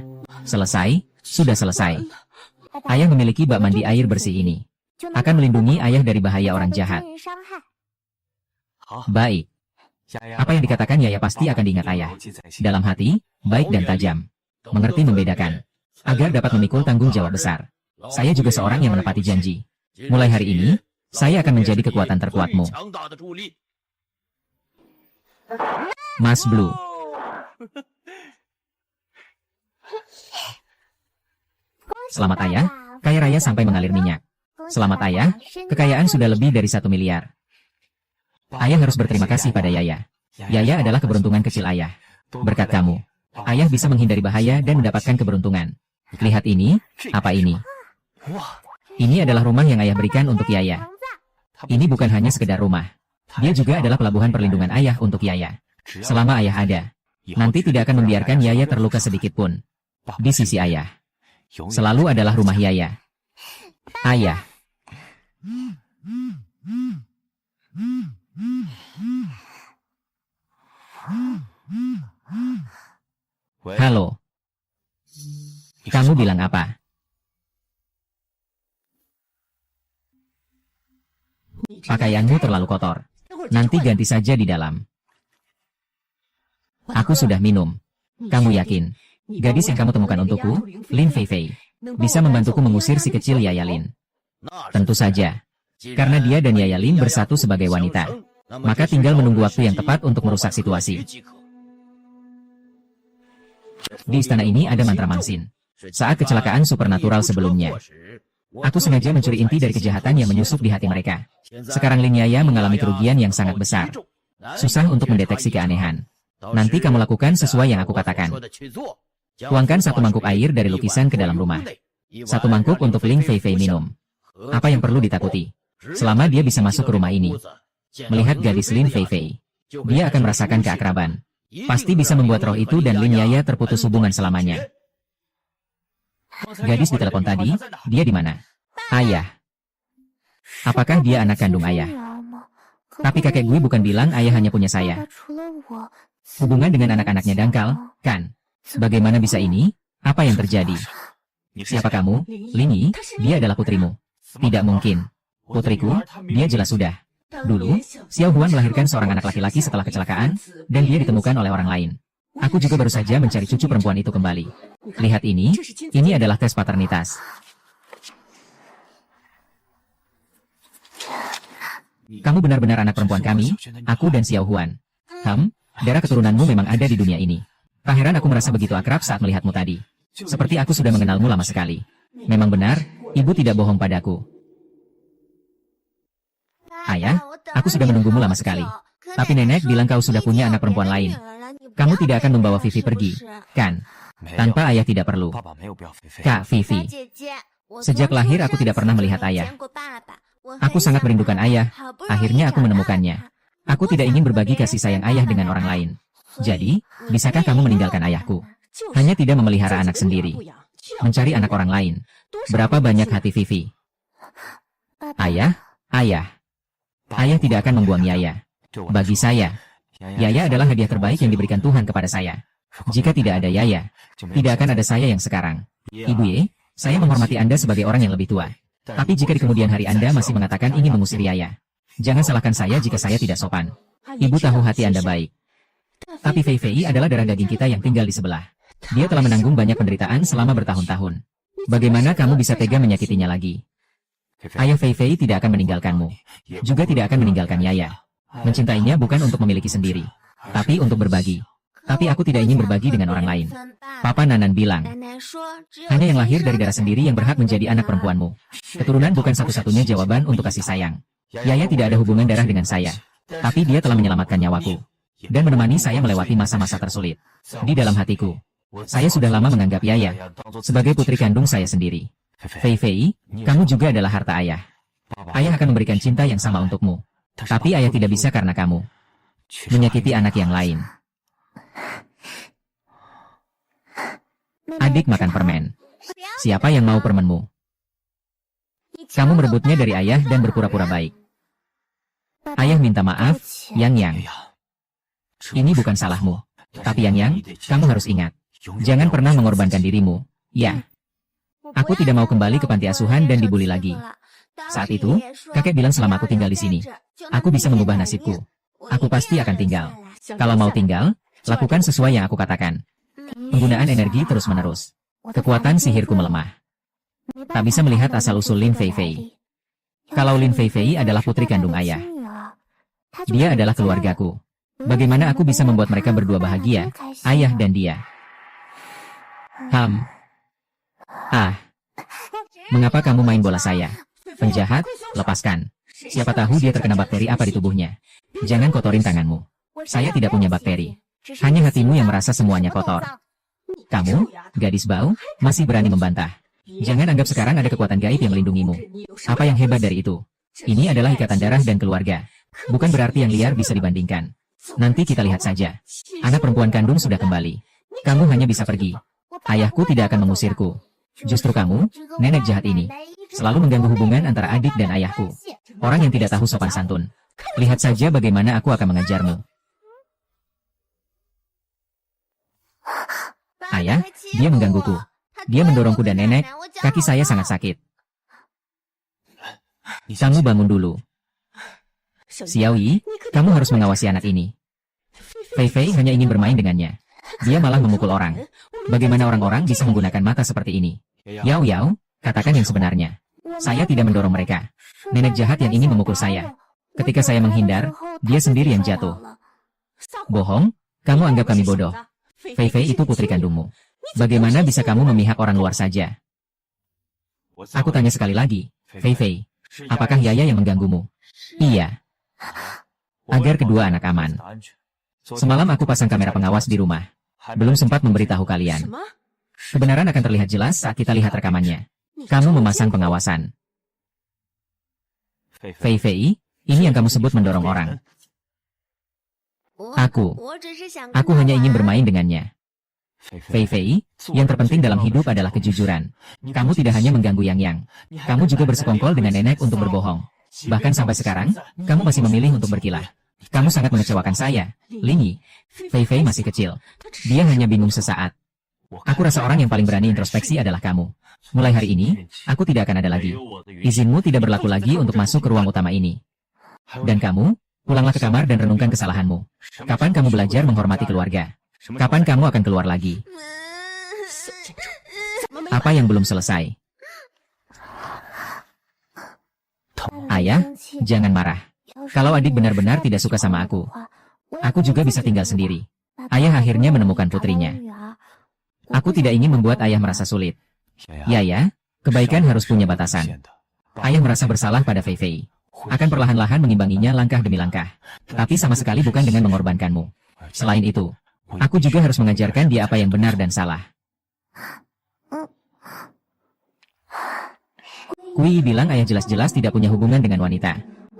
Selesai, sudah selesai. Ayah memiliki bak mandi air bersih ini. Akan melindungi ayah dari bahaya orang jahat. Baik. Apa yang dikatakan Yaya pasti akan diingat ayah. Dalam hati, baik dan tajam. Mengerti membedakan. Agar dapat memikul tanggung jawab besar. Saya juga seorang yang menepati janji. Mulai hari ini, saya akan menjadi kekuatan terkuatmu. Mas Blue. Selamat ayah, kaya raya sampai mengalir minyak. Selamat ayah, kekayaan sudah lebih dari 1 miliar. Ayah harus berterima kasih pada Yaya. Yaya adalah keberuntungan kecil ayah. Berkat kamu, ayah bisa menghindari bahaya dan mendapatkan keberuntungan. Lihat ini, apa ini? Ini adalah rumah yang ayah berikan untuk Yaya. Ini bukan hanya sekedar rumah. Dia juga adalah pelabuhan perlindungan ayah untuk Yaya. Selama ayah ada, nanti tidak akan membiarkan Yaya terluka sedikit pun. Di sisi ayah, selalu adalah rumah Yaya. Ayah. Halo. Kamu bilang apa? Pakaianmu terlalu kotor. Nanti ganti saja di dalam. Aku sudah minum. Kamu yakin? Gadis yang kamu temukan untukku, Lin Fei Fei, bisa membantuku mengusir si kecil Yaya Lin. Tentu saja. Karena dia dan Yaya Lin bersatu sebagai wanita. Maka tinggal menunggu waktu yang tepat untuk merusak situasi. Di istana ini ada mantra mangsin. Saat kecelakaan supernatural sebelumnya, aku sengaja mencuri inti dari kejahatan yang menyusup di hati mereka. Sekarang Lin Yaya mengalami kerugian yang sangat besar. Susah untuk mendeteksi keanehan. Nanti kamu lakukan sesuai yang aku katakan. Tuangkan 1 mangkuk air dari lukisan ke dalam rumah. 1 mangkuk untuk Lin Fei Fei minum. Apa yang perlu ditakuti? Selama dia bisa masuk ke rumah ini, melihat gadis Lin Fei Fei, dia akan merasakan keakraban. Pasti bisa membuat roh itu dan Lin Yaya terputus hubungan selamanya. Gadis di telepon tadi, dia di mana? Ayah. Apakah dia anak kandung ayah? Tapi kakek gue bukan bilang ayah hanya punya saya. Hubungan dengan anak-anaknya dangkal, kan? Bagaimana bisa ini? Apa yang terjadi? Siapa kamu? Lini, dia adalah putrimu. Tidak mungkin. Putriku, dia jelas sudah. Dulu, Xiao Huan melahirkan seorang anak laki-laki setelah kecelakaan, dan dia ditemukan oleh orang lain. Aku juga baru saja mencari cucu perempuan itu kembali. Lihat ini adalah tes paternitas. Kamu benar-benar anak perempuan kami, aku dan Xiao Huan. Darah keturunanmu memang ada di dunia ini. Tak heran aku merasa begitu akrab saat melihatmu tadi. Seperti aku sudah mengenalmu lama sekali. Memang benar, ibu tidak bohong padaku. Ayah, aku sudah menunggumu lama sekali. Tapi nenek bilang kau sudah punya anak perempuan lain. Kamu tidak akan membawa Vivi pergi, kan? Tanpa ayah tidak perlu. Kak Vivi. Sejak lahir aku tidak pernah melihat ayah. Aku sangat merindukan ayah. Akhirnya aku menemukannya. Aku tidak ingin berbagi kasih sayang ayah dengan orang lain. Jadi, bisakah kamu meninggalkan ayahku? Hanya tidak memelihara anak sendiri. Mencari anak orang lain. Berapa banyak hati Vivi? Ayah, Ayah. Ayah tidak akan membuang Yaya. Bagi saya, Yaya adalah hadiah terbaik yang diberikan Tuhan kepada saya. Jika tidak ada Yaya, tidak akan ada saya yang sekarang. Ibu Ye, saya menghormati Anda sebagai orang yang lebih tua. Tapi jika di kemudian hari Anda masih mengatakan ingin mengusir Yaya, jangan salahkan saya jika saya tidak sopan. Ibu tahu hati Anda baik. Tapi Fei Fei adalah darah daging kita yang tinggal di sebelah. Dia telah menanggung banyak penderitaan selama bertahun-tahun. Bagaimana kamu bisa tega menyakitinya lagi? Ayah Fei Fei tidak akan meninggalkanmu. Juga tidak akan meninggalkan Yaya. Mencintainya bukan untuk memiliki sendiri, tapi untuk berbagi. Tapi aku tidak ingin berbagi dengan orang lain. Papa Nanan bilang, hanya yang lahir dari darah sendiri yang berhak menjadi anak perempuanmu. Keturunan bukan satu-satunya jawaban untuk kasih sayang. Yaya tidak ada hubungan darah dengan saya. Tapi dia telah menyelamatkan nyawaku. Dan menemani saya melewati masa-masa tersulit. Di dalam hatiku, saya sudah lama menganggap Yaya sebagai putri kandung saya sendiri. Fei Fei, kamu juga adalah harta ayah. Ayah akan memberikan cinta yang sama untukmu. Tapi ayah tidak bisa karena kamu menyakiti anak yang lain. Adik makan permen. Siapa yang mau permenmu? Kamu merebutnya dari ayah dan berpura-pura baik. Ayah minta maaf, Yang. Ini bukan salahmu. Tapi Yang, kamu harus ingat. Jangan pernah mengorbankan dirimu. Ya. Aku tidak mau kembali ke panti asuhan dan dibully lagi. Saat itu, kakek bilang selama aku tinggal di sini, aku bisa mengubah nasibku. Aku pasti akan tinggal. Kalau mau tinggal, lakukan sesuai yang aku katakan. Penggunaan energi terus-menerus. Kekuatan sihirku melemah. Tak bisa melihat asal-usul Lin Fei Fei. Kalau Lin Fei Fei adalah putri kandung ayah, dia adalah keluargaku. Bagaimana aku bisa membuat mereka berdua bahagia, ayah dan dia? Mengapa kamu main bola saya? Penjahat, lepaskan. Siapa tahu dia terkena bakteri apa di tubuhnya. Jangan kotorin tanganmu. Saya tidak punya bakteri. Hanya hatimu yang merasa semuanya kotor. Kamu, gadis bau, masih berani membantah. Jangan anggap sekarang ada kekuatan gaib yang melindungimu. Apa yang hebat dari itu? Ini adalah ikatan darah dan keluarga. Bukan berarti yang liar bisa dibandingkan. Nanti kita lihat saja. Anak perempuan kandung sudah kembali. Kamu hanya bisa pergi. Ayahku tidak akan mengusirku. Justru kamu, nenek jahat ini, selalu mengganggu hubungan antara adik dan ayahku. Orang yang tidak tahu sopan santun. Lihat saja bagaimana aku akan mengajarmu. Ayah, dia menggangguku. Dia mendorongku dan nenek, kaki saya sangat sakit. Kamu bangun dulu. Xiaoyi, kamu harus mengawasi anak ini. Fei Fei hanya ingin bermain dengannya. Dia malah memukul orang. Bagaimana orang-orang bisa menggunakan mata seperti ini? Yao Yao, katakan yang sebenarnya. Saya tidak mendorong mereka. Nenek jahat yang ingin memukul saya. Ketika saya menghindar, dia sendiri yang jatuh. Bohong, kamu anggap kami bodoh. Fei Fei itu putri kandungmu. Bagaimana bisa kamu memihak orang luar saja? Aku tanya sekali lagi, Fei Fei, apakah Yaya yang mengganggumu? Iya. Agar kedua anak aman. Semalam aku pasang kamera pengawas di rumah. Belum sempat memberitahu kalian. Kebenaran akan terlihat jelas saat kita lihat rekamannya. Kamu memasang pengawasan. Fei Fei, ini yang kamu sebut mendorong orang. Aku hanya ingin bermain dengannya. Fei Fei, yang terpenting dalam hidup adalah kejujuran. Kamu tidak hanya mengganggu Yang. Kamu juga bersekongkol dengan nenek untuk berbohong. Bahkan sampai sekarang, kamu masih memilih untuk berkilah. Kamu sangat mengecewakan saya, Linyi. Fei Fei masih kecil. Dia hanya bingung sesaat. Aku rasa orang yang paling berani introspeksi adalah kamu. Mulai hari ini, aku tidak akan ada lagi. Izinmu tidak berlaku lagi untuk masuk ke ruang utama ini. Dan kamu, pulanglah ke kamar dan renungkan kesalahanmu. Kapan kamu belajar menghormati keluarga? Kapan kamu akan keluar lagi? Apa yang belum selesai? Ayah, jangan marah. Kalau adik benar-benar tidak suka sama aku juga bisa tinggal sendiri. Ayah akhirnya menemukan putrinya. Aku tidak ingin membuat ayah merasa sulit. Ya, kebaikan harus punya batasan. Ayah merasa bersalah pada Fei Fei. Akan perlahan-lahan mengimbanginya langkah demi langkah. Tapi sama sekali bukan dengan mengorbankanmu. Selain itu, aku juga harus mengajarkan dia apa yang benar dan salah. Kui bilang ayah jelas-jelas tidak punya hubungan dengan wanita.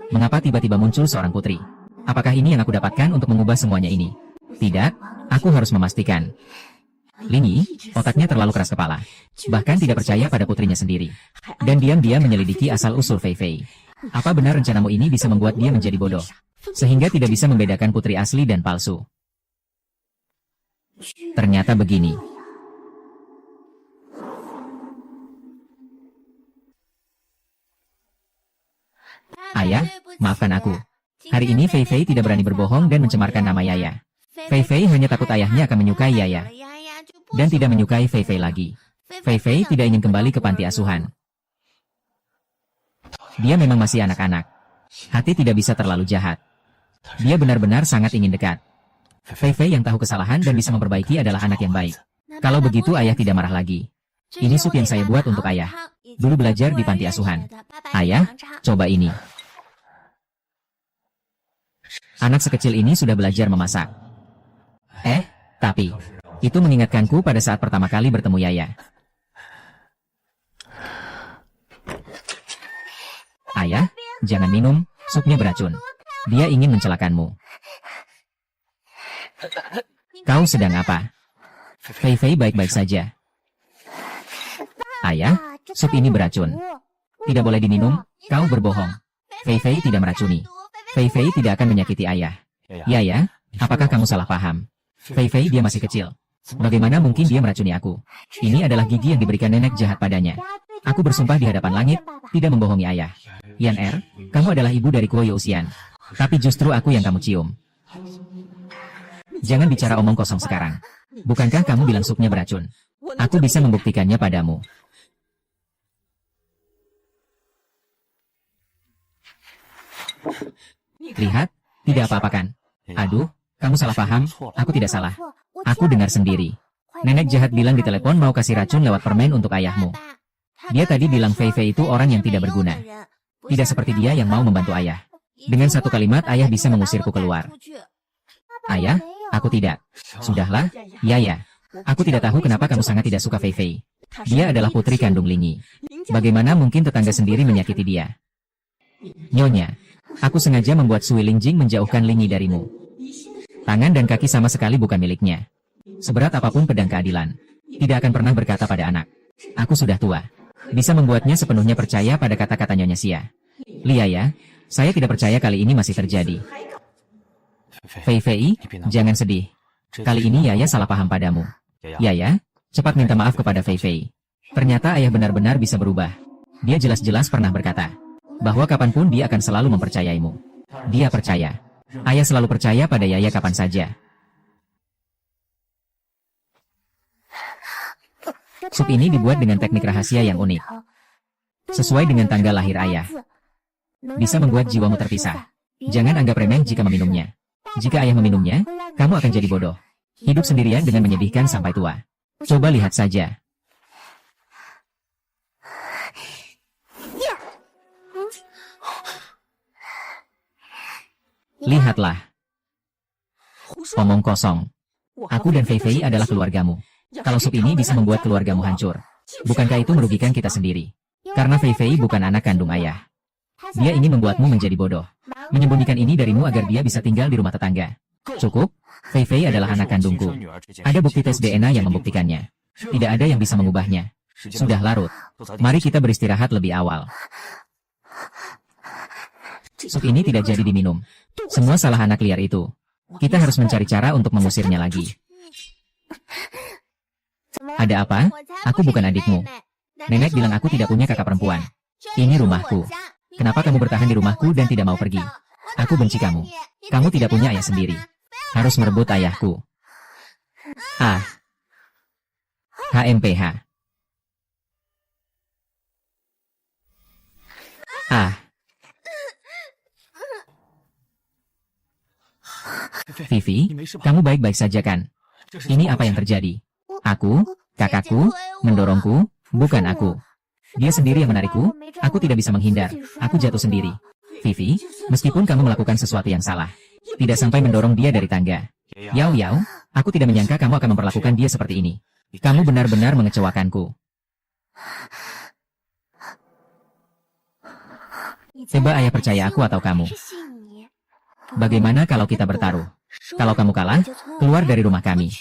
Mengapa tiba-tiba muncul seorang putri? Apakah ini yang aku dapatkan untuk mengubah semuanya ini? Tidak, aku harus memastikan. Linyi, otaknya terlalu keras kepala. Bahkan tidak percaya pada putrinya sendiri. Dan diam-diam menyelidiki asal-usul Fei Fei. Apa benar rencanamu ini bisa membuat dia menjadi bodoh? Sehingga tidak bisa membedakan putri asli dan palsu. Ternyata begini. Ayah, maafkan aku. Hari ini Fei Fei tidak berani berbohong dan mencemarkan nama Yaya. Fei Fei hanya takut ayahnya akan menyukai Yaya. Dan tidak menyukai Fei Fei lagi. Fei Fei tidak ingin kembali ke panti asuhan. Dia memang masih anak-anak. Hati tidak bisa terlalu jahat. Dia benar-benar sangat ingin dekat. Fei Fei yang tahu kesalahan dan bisa memperbaiki adalah anak yang baik. Kalau begitu ayah tidak marah lagi. Ini sup yang saya buat untuk ayah. Dulu belajar di panti asuhan. Ayah, coba ini. Anak sekecil ini sudah belajar memasak. Tapi, itu mengingatkanku pada saat pertama kali bertemu Yaya. Ayah, jangan minum, supnya beracun. Dia ingin mencelakakanmu. Kau sedang apa? Fei Fei baik-baik saja. Ayah, sup ini beracun. Tidak boleh diminum, kau berbohong. Fei Fei tidak meracuni. Fei Fei tidak akan menyakiti ayah. Yaya, apakah kamu salah paham? Fei Fei dia masih kecil. Bagaimana mungkin dia meracuni aku? Ini adalah gigi yang diberikan nenek jahat padanya. Aku bersumpah di hadapan langit, tidak membohongi ayah. Yan Er, kamu adalah ibu dari Kuo Youxian. Tapi justru aku yang kamu cium. Jangan bicara omong kosong sekarang. Bukankah kamu bilang supnya beracun? Aku bisa membuktikannya padamu. Lihat, tidak apa-apa kan? Aduh, kamu salah paham, aku tidak salah. Aku dengar sendiri. Nenek jahat bilang di telepon mau kasih racun lewat permen untuk ayahmu. Dia tadi bilang Fei Fei itu orang yang tidak berguna. Tidak seperti dia yang mau membantu ayah. Dengan satu kalimat ayah bisa mengusirku keluar. Ayah, aku tidak. Sudahlah, Yaya. Aku tidak tahu kenapa kamu sangat tidak suka Fei Fei. Dia adalah putri kandung Lingi. Bagaimana mungkin tetangga sendiri menyakiti dia? Nyonya, aku sengaja membuat Sui Lingjing menjauhkan Lingi darimu. Tangan dan kaki sama sekali bukan miliknya. Seberat apapun pedang keadilan, tidak akan pernah berkata pada anak. Aku sudah tua. Bisa membuatnya sepenuhnya percaya pada kata-kata Nyonya Xia. Liaya, saya tidak percaya kali ini masih terjadi. Fei Fei, jangan sedih. Kali ini Yaya salah paham padamu. Yaya, cepat minta maaf kepada Fei Fei. Ternyata ayah benar-benar bisa berubah. Dia jelas-jelas pernah berkata bahwa kapanpun dia akan selalu mempercayaimu. Dia percaya. Ayah selalu percaya pada Yaya kapan saja. Sup ini dibuat dengan teknik rahasia yang unik. Sesuai dengan tanggal lahir ayah. Bisa membuat jiwamu terpisah. Jangan anggap remeh jika meminumnya. Jika ayah meminumnya, kamu akan jadi bodoh. Hidup sendirian dengan menyedihkan sampai tua. Coba lihat saja. Lihatlah. Omong kosong. Aku dan Fei Fei adalah keluargamu. Kalau sup ini bisa membuat keluargamu hancur, bukankah itu merugikan kita sendiri? Karena Fei Fei bukan anak kandung ayah. Dia ingin membuatmu menjadi bodoh. Menyembunyikan ini darimu agar dia bisa tinggal di rumah tetangga. Cukup, Fei Fei adalah anak kandungku. Ada bukti tes DNA yang membuktikannya. Tidak ada yang bisa mengubahnya. Sudah larut. Mari kita beristirahat lebih awal. Sup ini tidak jadi diminum. Semua salah anak liar itu. Kita harus mencari cara untuk mengusirnya lagi. Ada apa? Aku bukan adikmu. Nenek bilang aku tidak punya kakak perempuan. Ini rumahku. Kenapa kamu bertahan di rumahku dan tidak mau pergi? Aku benci kamu. Kamu tidak punya ayah sendiri. Harus merebut ayahku. HMPH. Vivi, kamu baik-baik saja kan? Ini apa yang terjadi? Aku, kakakku, mendorongku, bukan aku. Dia sendiri yang menarikku, aku tidak bisa menghindar, aku jatuh sendiri. Vivi, meskipun kamu melakukan sesuatu yang salah, tidak sampai mendorong dia dari tangga. Yao Yao, aku tidak menyangka kamu akan memperlakukan dia seperti ini. Kamu benar-benar mengecewakanku. Coba ayah percaya aku atau kamu. Bagaimana kalau kita bertaruh? Kalau kamu kalah, keluar dari rumah kami.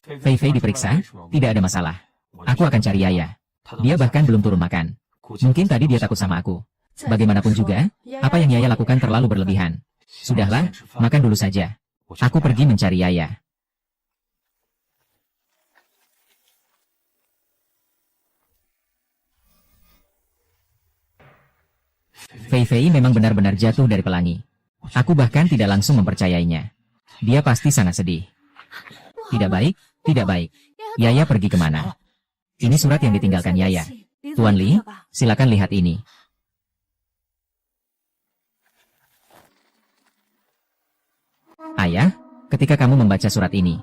Fei Fei diperiksa, tidak ada masalah. Aku akan cari Yaya. Dia bahkan belum turun makan. Mungkin tadi dia takut sama aku. Bagaimanapun juga, apa yang Yaya lakukan terlalu berlebihan. Sudahlah, makan dulu saja. Aku pergi mencari Yaya. Fei Fei memang benar-benar jatuh dari pelangi. Aku bahkan tidak langsung mempercayainya. Dia pasti sangat sedih. Tidak baik, tidak baik. Yaya pergi kemana? Ini surat yang ditinggalkan Yaya. Tuan Li, silakan lihat ini. Ayah, ketika kamu membaca surat ini,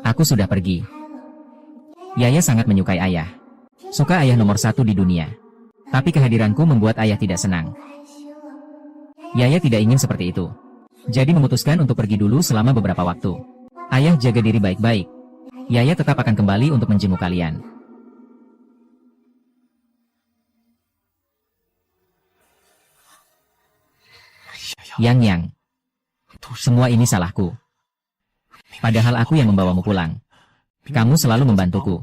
aku sudah pergi. Yaya sangat menyukai ayah. Suka ayah nomor satu di dunia. Tapi kehadiranku membuat ayah tidak senang. Yaya tidak ingin seperti itu. Jadi memutuskan untuk pergi dulu selama beberapa waktu. Ayah jaga diri baik-baik. Yaya tetap akan kembali untuk menjenguk kalian. Yang, semua ini salahku. Padahal aku yang membawamu pulang. Kamu selalu membantuku.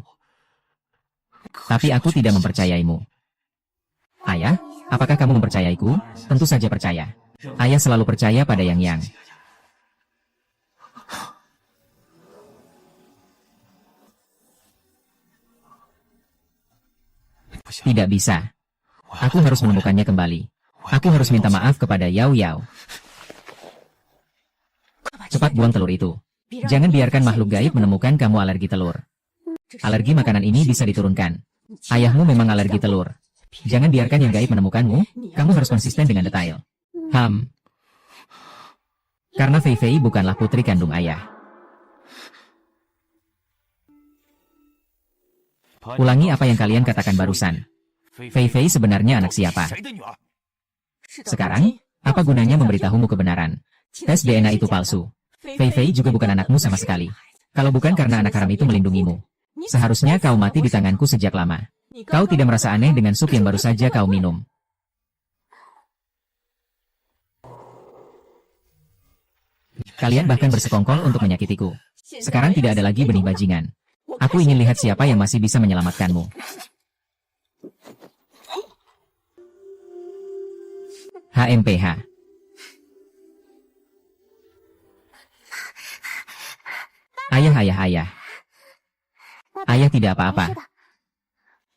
Tapi aku tidak mempercayaimu. Ayah, apakah kamu mempercayaiku? Tentu saja percaya. Ayah selalu percaya pada Yang. Tidak bisa. Aku harus menemukannya kembali. Aku harus minta maaf kepada Yao Yao. Cepat buang telur itu. Jangan biarkan makhluk gaib menemukan kamu alergi telur. Alergi makanan ini bisa diturunkan. Ayahmu memang alergi telur. Jangan biarkan yang gaib menemukanmu, kamu harus konsisten dengan detail. Karena Fei Fei bukanlah putri kandung ayah. Ulangi apa yang kalian katakan barusan. Fei Fei sebenarnya anak siapa? Sekarang, apa gunanya memberitahumu kebenaran? Tes DNA itu palsu. Fei Fei juga bukan anakmu sama sekali. Kalau bukan karena anak haram itu melindungimu, seharusnya kau mati di tanganku sejak lama. Kau tidak merasa aneh dengan sup yang baru saja kau minum. Kalian bahkan bersekongkol untuk menyakitiku. Sekarang tidak ada lagi benih bajingan. Aku ingin lihat siapa yang masih bisa menyelamatkanmu. HMPH. Ayah. Ayah tidak apa-apa.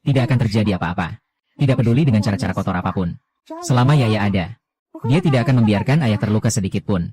Tidak akan terjadi apa-apa. Tidak peduli dengan cara-cara kotor apapun. Selama Yaya ada, dia tidak akan membiarkan ayah terluka sedikit pun.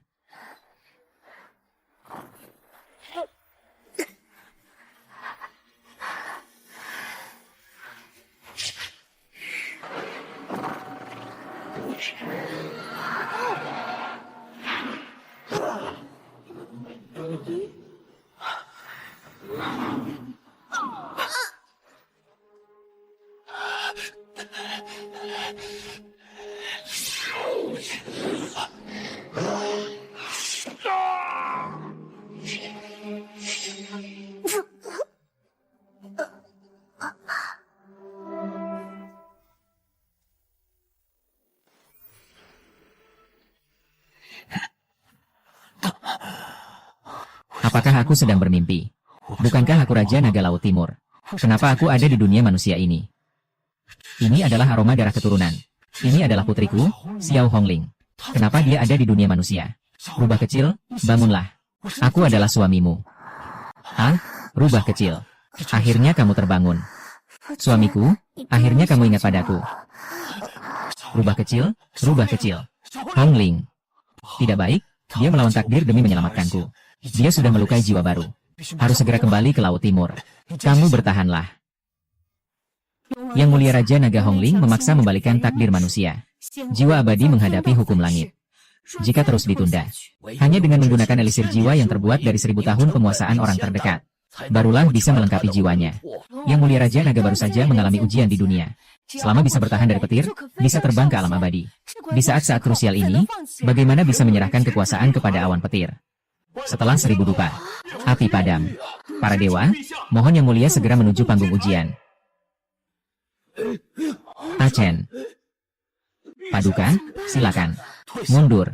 Apakah aku sedang bermimpi? Bukankah aku Raja Naga Laut Timur? Kenapa aku ada di dunia manusia ini? Ini adalah aroma darah keturunan. Ini adalah putriku, Xiao Hongling. Kenapa dia ada di dunia manusia? Rubah kecil, bangunlah. Aku adalah suamimu. Rubah kecil. Akhirnya kamu terbangun. Suamiku, akhirnya kamu ingat padaku. Rubah kecil, Hongling. Tidak baik, dia melawan takdir demi menyelamatkanku. Dia sudah melukai jiwa baru. Harus segera kembali ke Laut Timur. Kamu bertahanlah. Yang Mulia Raja Naga Hongling memaksa membalikkan takdir manusia. Jiwa abadi menghadapi hukum langit. Jika terus ditunda, hanya dengan menggunakan elisir jiwa yang terbuat dari 1000 tahun penguasaan orang terdekat, barulah bisa melengkapi jiwanya. Yang Mulia Raja Naga baru saja mengalami ujian di dunia. Selama bisa bertahan dari petir, bisa terbang ke alam abadi. Di saat-saat krusial ini, bagaimana bisa menyerahkan kekuasaan kepada awan petir? Setelah 1000 dupa, api padam. Para dewa, mohon Yang Mulia segera menuju panggung ujian. Achen. Paduka, silakan. Mundur.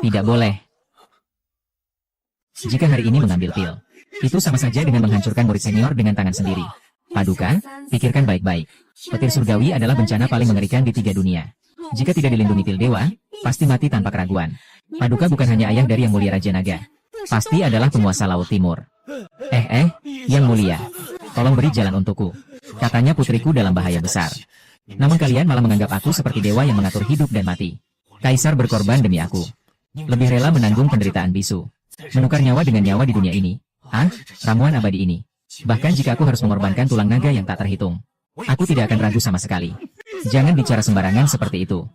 Tidak boleh. Jika hari ini mengambil pil, itu sama saja dengan menghancurkan murid senior dengan tangan sendiri. Paduka, pikirkan baik-baik. Petir surgawi adalah bencana paling mengerikan di 3 dunia. Jika tidak dilindungi pil dewa, pasti mati tanpa keraguan. Paduka bukan hanya ayah dari Yang Mulia Raja Naga. Pasti adalah penguasa Laut Timur. Yang Mulia, tolong beri jalan untukku. Katanya putriku dalam bahaya besar. Namun kalian malah menganggap aku seperti dewa yang mengatur hidup dan mati. Kaisar berkorban demi aku. Lebih rela menanggung penderitaan bisu. Menukar nyawa dengan nyawa di dunia ini. Ramuan abadi ini. Bahkan jika aku harus mengorbankan tulang naga yang tak terhitung. Aku tidak akan ragu sama sekali. Jangan bicara sembarangan seperti itu.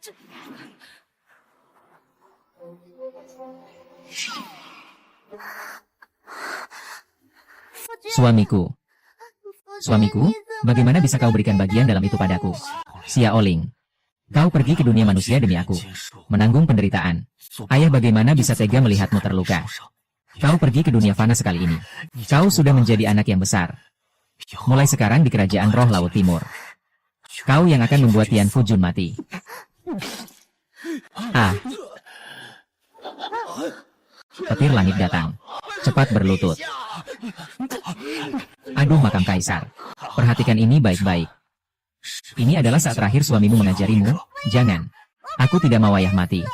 Suamiku. Suamiku, bagaimana bisa kau berikan bagian dalam itu padaku? Xiaoling. Kau pergi ke dunia manusia demi aku. Menanggung penderitaan. Ayah bagaimana bisa tega melihatmu terluka? Kau pergi ke dunia fana sekali ini. Kau sudah menjadi anak yang besar. Mulai sekarang di kerajaan roh Laut Timur. Kau yang akan membuat Tian Fujun mati. Petir langit datang. Cepat berlutut. Aduh makam kaisar. Perhatikan ini baik-baik. Ini adalah saat terakhir suamimu mengajarimu. Jangan. Aku tidak mau ayah mati.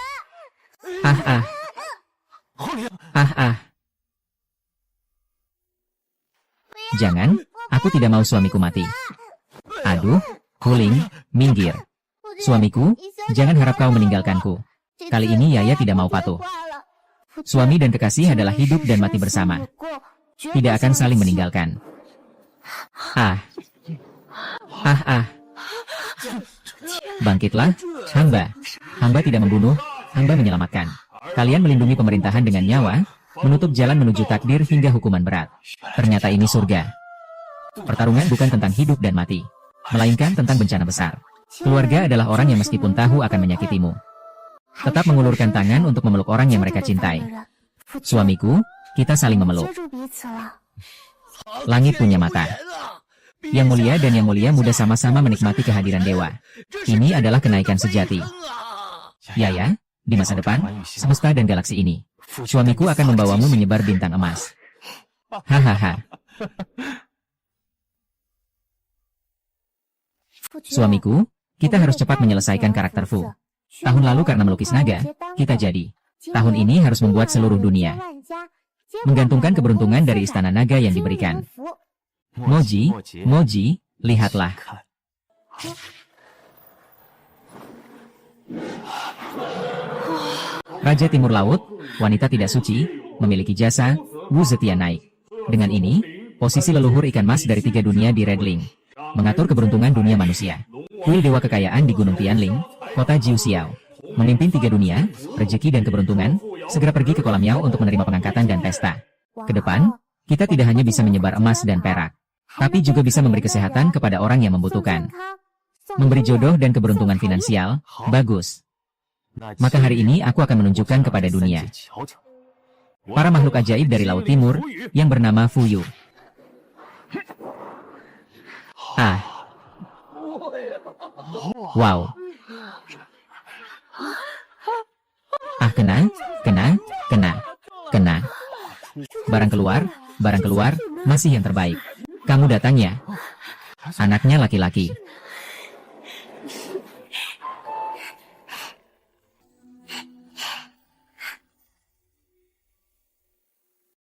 Jangan, aku tidak mau suamiku mati. Aduh, Huling, minggir. Suamiku, jangan harap kau meninggalkanku. Kali ini Yaya tidak mau patuh. Suami dan kekasih adalah hidup dan mati bersama. Tidak akan saling meninggalkan. Bangkitlah, hamba. Hamba tidak membunuh, hamba menyelamatkan. Kalian melindungi pemerintahan dengan nyawa, menutup jalan menuju takdir hingga hukuman berat. Ternyata ini surga. Pertarungan bukan tentang hidup dan mati, melainkan tentang bencana besar. Keluarga adalah orang yang meskipun tahu akan menyakitimu, tetap mengulurkan tangan untuk memeluk orang yang mereka cintai. Suamiku, kita saling memeluk. Langit punya mata. Yang Mulia dan Yang Mulia Muda sama-sama menikmati kehadiran dewa. Ini adalah kenaikan sejati. Yaya, di masa depan, semesta dan galaksi ini, suamiku akan membawamu menyebar bintang emas. Hahaha. Suamiku, kita harus cepat menyelesaikan karakter Fu. Tahun lalu karena melukis naga, kita jadi. Tahun ini harus membuat seluruh dunia. Menggantungkan keberuntungan dari istana naga yang diberikan. Moji, lihatlah. Raja Timur Laut, wanita tidak suci, memiliki jasa, Wu Zetian naik. Dengan ini, posisi leluhur ikan mas dari 3 dunia di Redling. Mengatur keberuntungan dunia manusia. Kuil dewa kekayaan di Gunung Tianling, kota Jiu Xiao. Memimpin 3 dunia, rezeki dan keberuntungan, segera pergi ke kolam Yao untuk menerima pengangkatan dan pesta. Kedepan, kita tidak hanya bisa menyebar emas dan perak, tapi juga bisa memberi kesehatan kepada orang yang membutuhkan. Memberi jodoh dan keberuntungan finansial, bagus. Maka hari ini aku akan menunjukkan kepada dunia para makhluk ajaib dari Laut Timur yang bernama Fuyu. Wow. Kena. Barang keluar, masih yang terbaik. Kamu datang ya? Anaknya laki-laki.